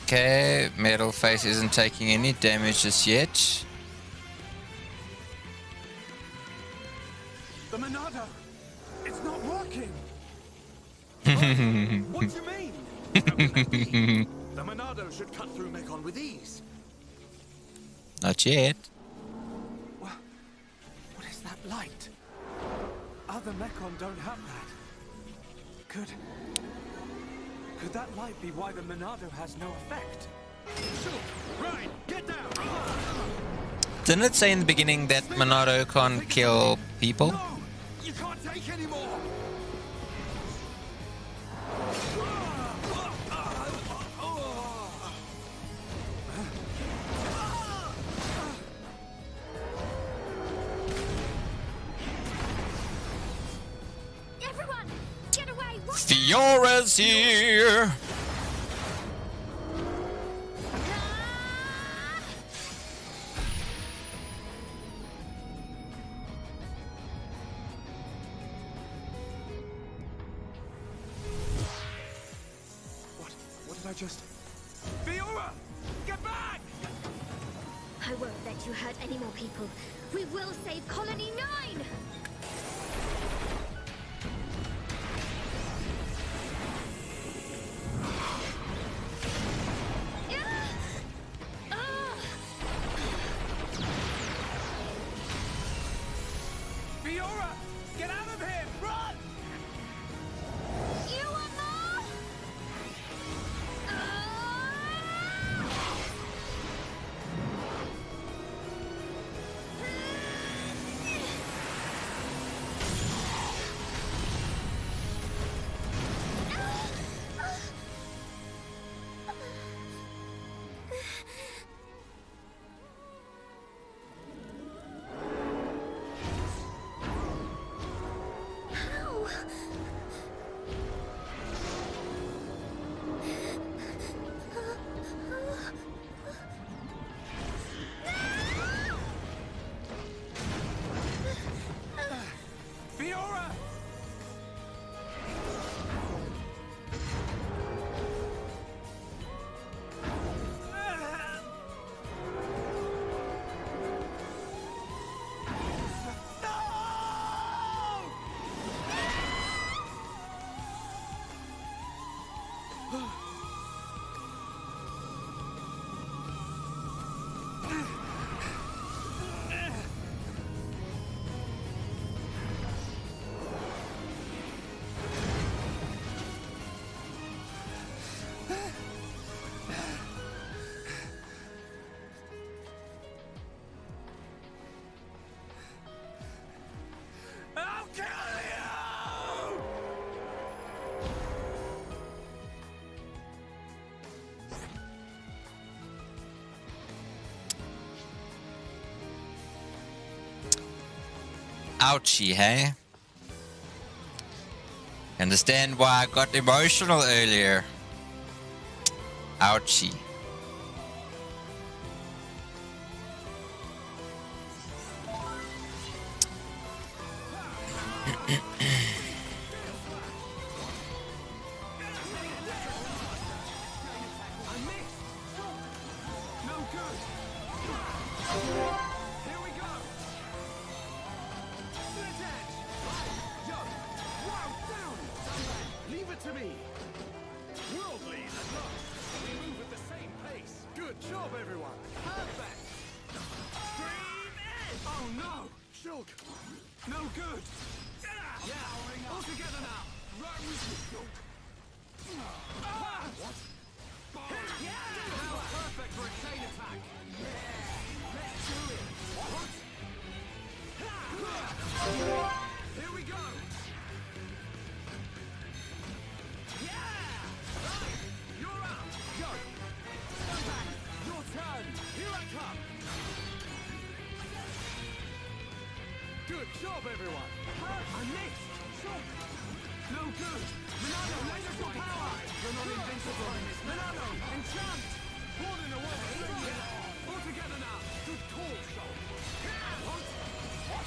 Okay, Metal Face isn't taking any damage just yet. The Monado! It's not working! What do you mean? The Monado should cut through Mekon with ease. Not yet. What is that light? Other Mekon don't have that. Could Could that light be why the Monado has no effect? Right, get down! Didn't it say in the beginning that Monado can't kill people? No! You can't take any more! Everyone, get away! Fiora's here! What did I just... Fiora! Get back! I won't let you hurt any more people. We will save Colony 9! Fiora! Get out of here! Run! You want more? How? Fiora! I'll kill you! Ouchie, hey? Understand why I got emotional earlier. Ouchie. No good! Here we go! Split edge! Yo! Wow, down! Leave it to me! Worldly at last! We move at the same pace! Good job, everyone! Perfect! Stream edge! Oh no! Shulk! No good! Yeah! All together now! Right with you, Shulk! What? Yeah! Now perfect for a chain attack! Let's do it! What? Here we go! Yeah! Right! You're out! Go! Stand back! Your turn! Here I come! Good job, everyone! I missed! Shulk! No good! Monado, laser your power! You're not invincible! Monado, enchant! Falling away! All together now! Good call, Shulk! What?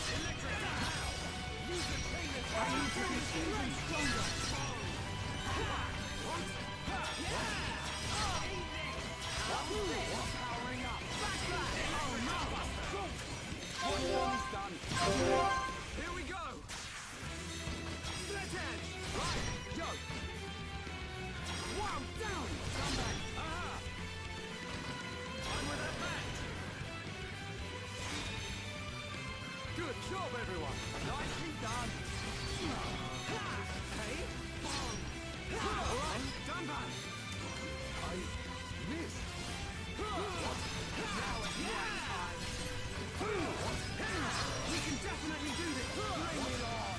Electric! Use the chain attack! I need to be even stronger! What? Powering up! Oh no! Shulk! Almost done! Here we go! Split edge! Right, go! Wow, down! Come back! Aha! I'm with that match! Good job, everyone! Nicely done! Hey! Bong! Alright, Dunban! I missed. Now it's right time. We can definitely do this. Bring it on.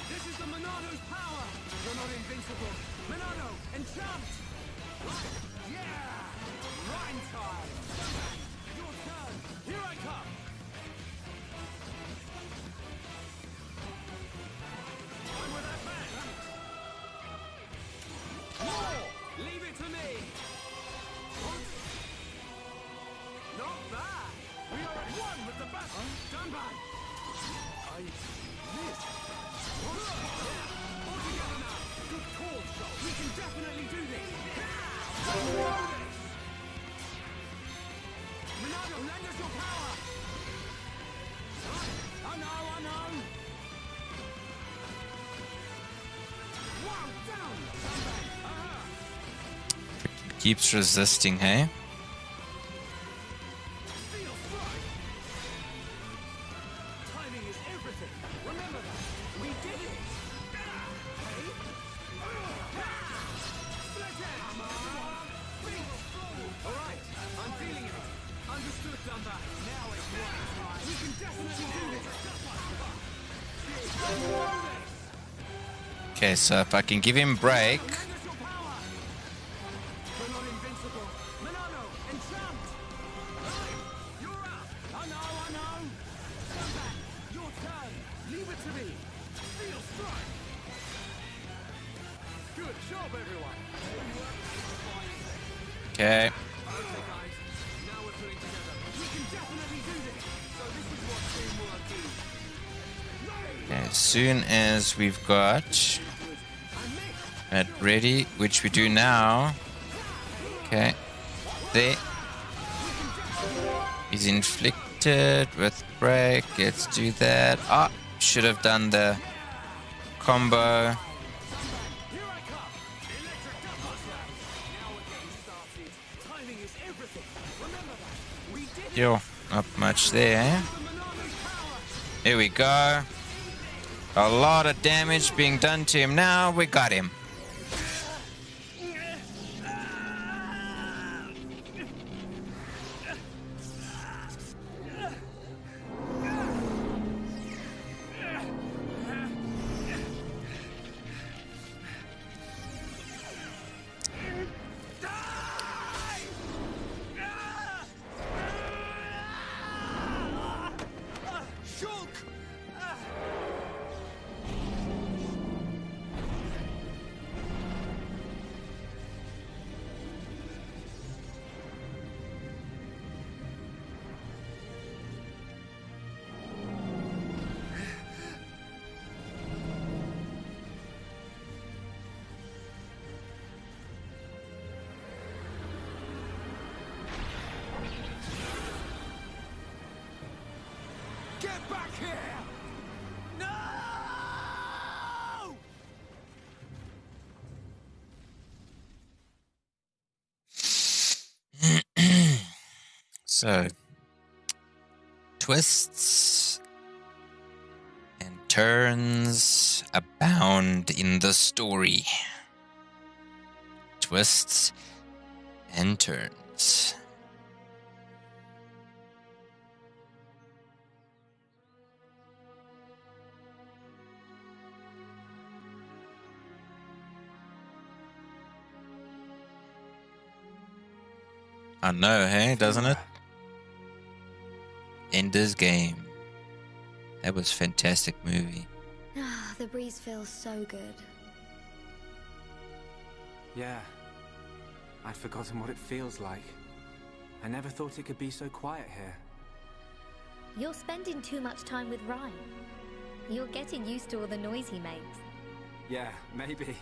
This is the Monado's power. You're not invincible. Monado, enchant. Yeah. Rhyme time. Your turn. Here I come. I'm with that man. More. Leave it to me. Not bad. We are at one with the battle. Dunban. I missed. All together now. Good call, Joel. We can definitely do this. Monado, lend us your power. I know. Wow, down. Keeps resisting, hey? Timing is everything. Remember that. We did it. All right, I'm feeling it. Understood, Dunbar. Now it's one time. We can definitely do this. Okay, so if I can give him break. Lend us your power. We're not invincible. Monado, enchant. Right, you're up. I know. Dunbar, your turn. Leave it to me. Feel strike. Good job, everyone. Okay. Okay, guys. Now we're pulling together. We can definitely do this. So this is what teamwork is. Okay, as soon as we've got that ready, which we do now. Okay. There. He's inflicted with break. Let's do that. Ah, should have done the combo. Yo, not much there. Here we go. A lot of damage being done to him now. We got him. Get back here! No! So, twists and turns abound in the story. Twists and turns. I know, hey, doesn't it? Ender's Game. That was a fantastic movie. Ah, the breeze feels so good. Yeah. I'd forgotten what it feels like. I never thought it could be so quiet here. You're spending too much time with Ryan. You're getting used to all the noise he makes. Yeah, maybe.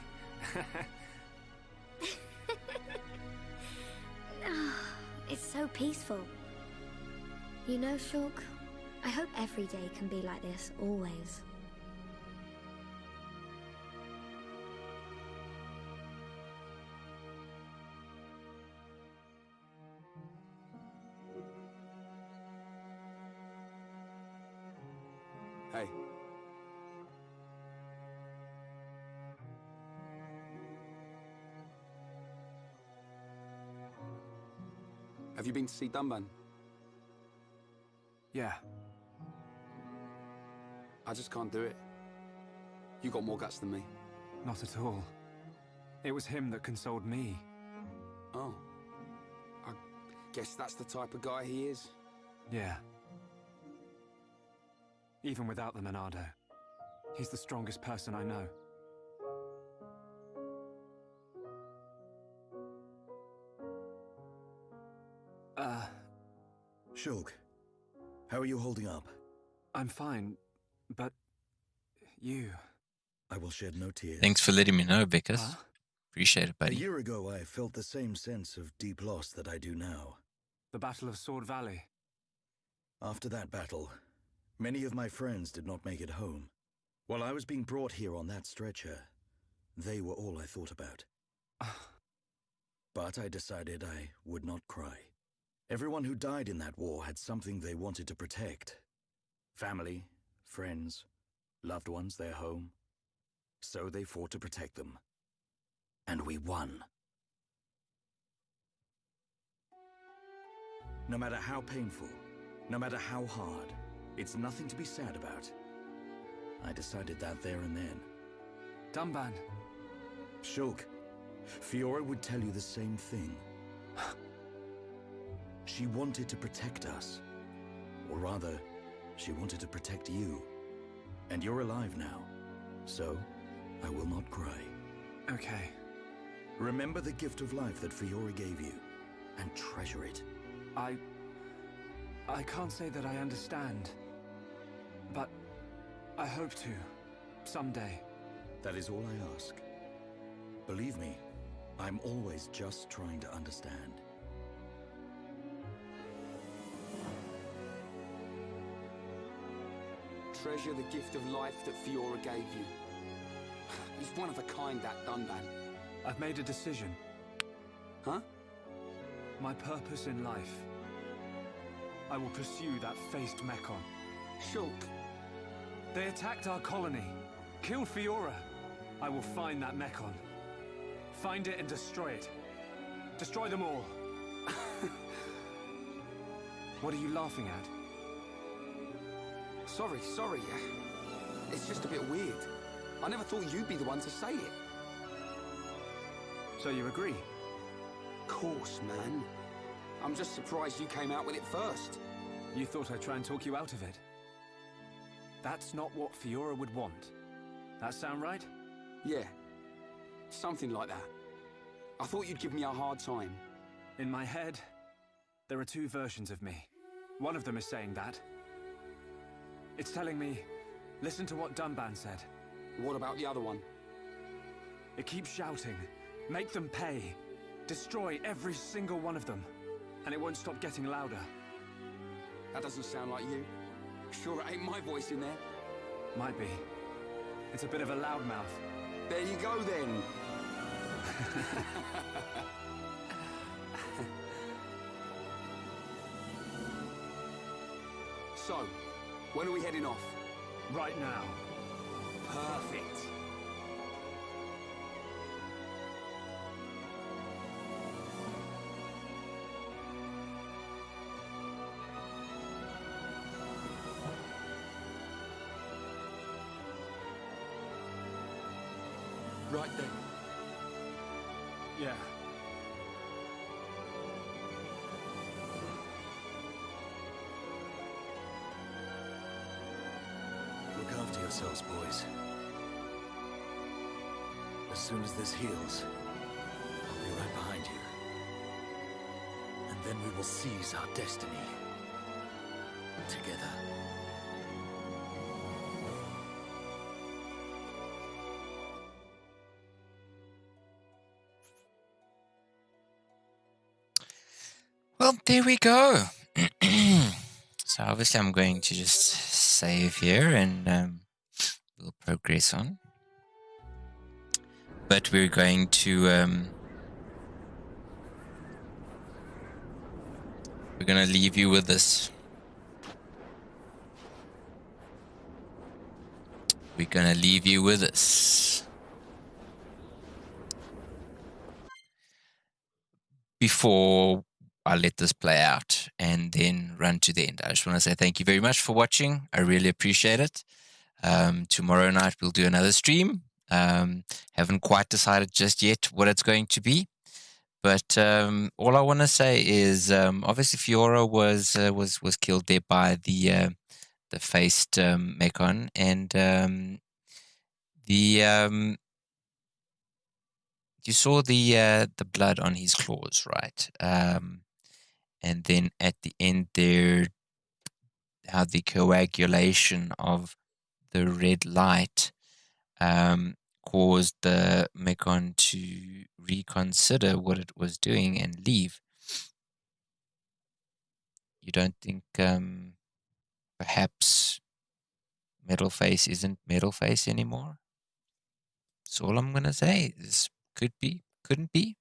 It's so peaceful. You know, Shulk, I hope every day can be like this, always. Hey. Have you been to see Dunban? Yeah. I just can't do it. You got more guts than me. Not at all. It was him that consoled me. Oh. I guess that's the type of guy he is. Yeah. Even without the Monado, he's the strongest person I know. Shulk, how are you holding up? I'm fine, but you... I will shed no tears. Thanks for letting me know, Beckus. Huh? Appreciate it, A buddy. year ago, I felt the same sense of deep loss that I do now. The Battle of Sword Valley. After that battle, many of my friends did not make it home. While I was being brought here on that stretcher, they were all I thought about. But I decided I would not cry. Everyone who died in that war had something they wanted to protect. Family, friends, loved ones, their home. So they fought to protect them. And we won. No matter how painful, no matter how hard, it's nothing to be sad about. I decided that there and then. Dunban. Shulk, Fiora would tell you the same thing. She wanted to protect us. Or rather, she wanted to protect you. And you're alive now. So, I will not cry. Okay. Remember the gift of life that Fiora gave you, and treasure it. I can't say that I understand. But I hope to. Someday. That is all I ask. Believe me, I'm always just trying to understand. Treasure the gift of life that Fiora gave you. He's one of a kind, that Dunban. I've made a decision. Huh? My purpose in life. I will pursue that faced Mechon. Shulk. They attacked our colony. Killed Fiora. I will find that Mechon. Find it and destroy it. Destroy them all. What are you laughing at? Sorry. It's just a bit weird. I never thought you'd be the one to say it. So you agree? Course, man. I'm just surprised you came out with it first. You thought I'd try and talk you out of it? That's not what Fiora would want. That sound right? Yeah. Something like that. I thought you'd give me a hard time. In my head, there are two versions of me. One of them is saying that. It's telling me, listen to what Dunban said. What about the other one? It keeps shouting, make them pay. Destroy every single one of them. And it won't stop getting louder. That doesn't sound like you. Sure it ain't my voice in there. Might be. It's a bit of a loudmouth. There you go then. So, when are we heading off? Right now. Perfect. Right then. Yeah. Look after yourselves, boys. As soon as this heals, I'll be right behind you. And then we will seize our destiny. Together. Well, there we go. So obviously I'm going to just save here and we'll progress on. But we're going to we're going to leave you with this. We're going to leave you with this. Before I let this play out and then run to the end. I just want to say thank you very much for watching. I really appreciate it. Tomorrow night we'll do another stream. Haven't quite decided just yet what it's going to be, but all I want to say is obviously Fiora was killed there by the faced Mechon, and you saw the blood on his claws, right? And then at the end there, how the coagulation of the red light caused the Mechon to reconsider what it was doing and leave. You don't think perhaps Metal Face isn't Metal Face anymore? That's all I'm gonna say. This could be, couldn't be,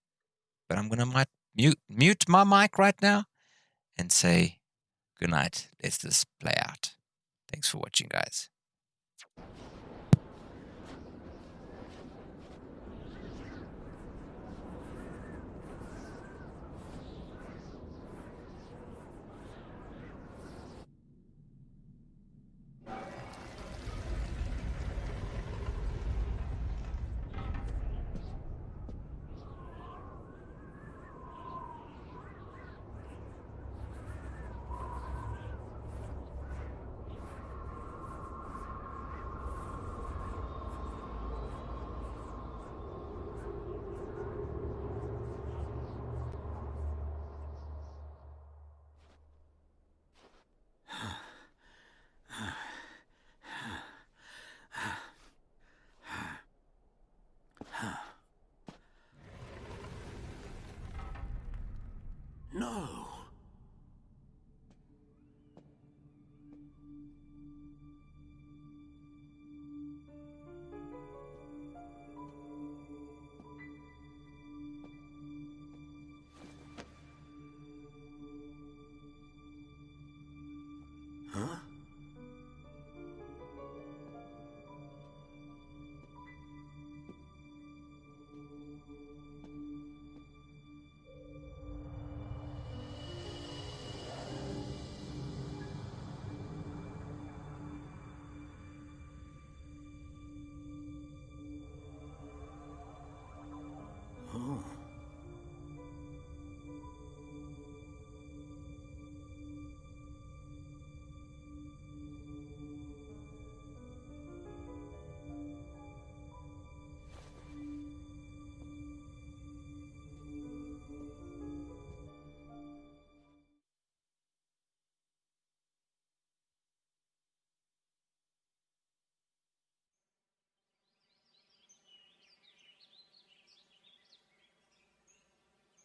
but I'm gonna mute my mic right now and say good night. Let's just play out. Thanks for watching, guys. No. Huh? Oh.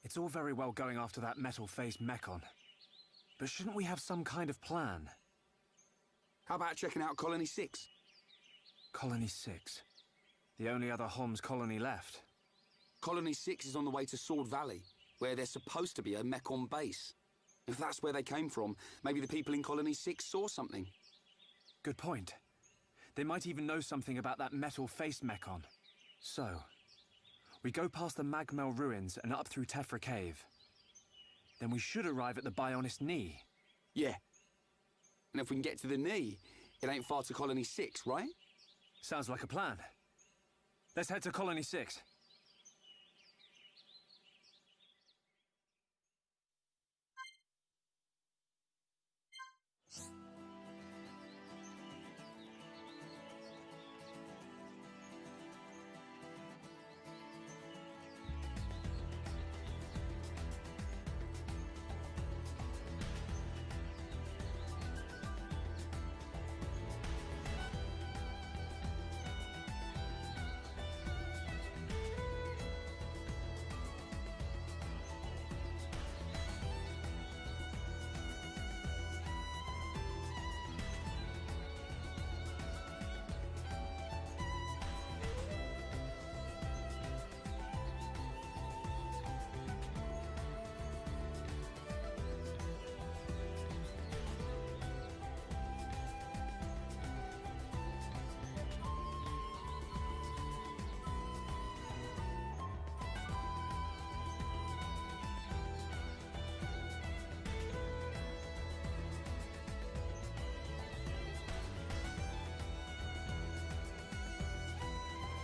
It's all very well going after that metal-faced Mechon, but shouldn't we have some kind of plan? How about checking out Colony 6? Colony 6? The only other Homs colony left. Colony 6 is on the way to Sword Valley, where there's supposed to be a Mechon base. If that's where they came from, maybe the people in Colony 6 saw something. Good point. They might even know something about that metal-faced Mechon. So, we go past the Magmel ruins and up through Tephra Cave. Then we should arrive at the Bionis knee. Yeah. And if we can get to the knee, it ain't far to Colony 6, right? Sounds like a plan. Let's head to Colony 6.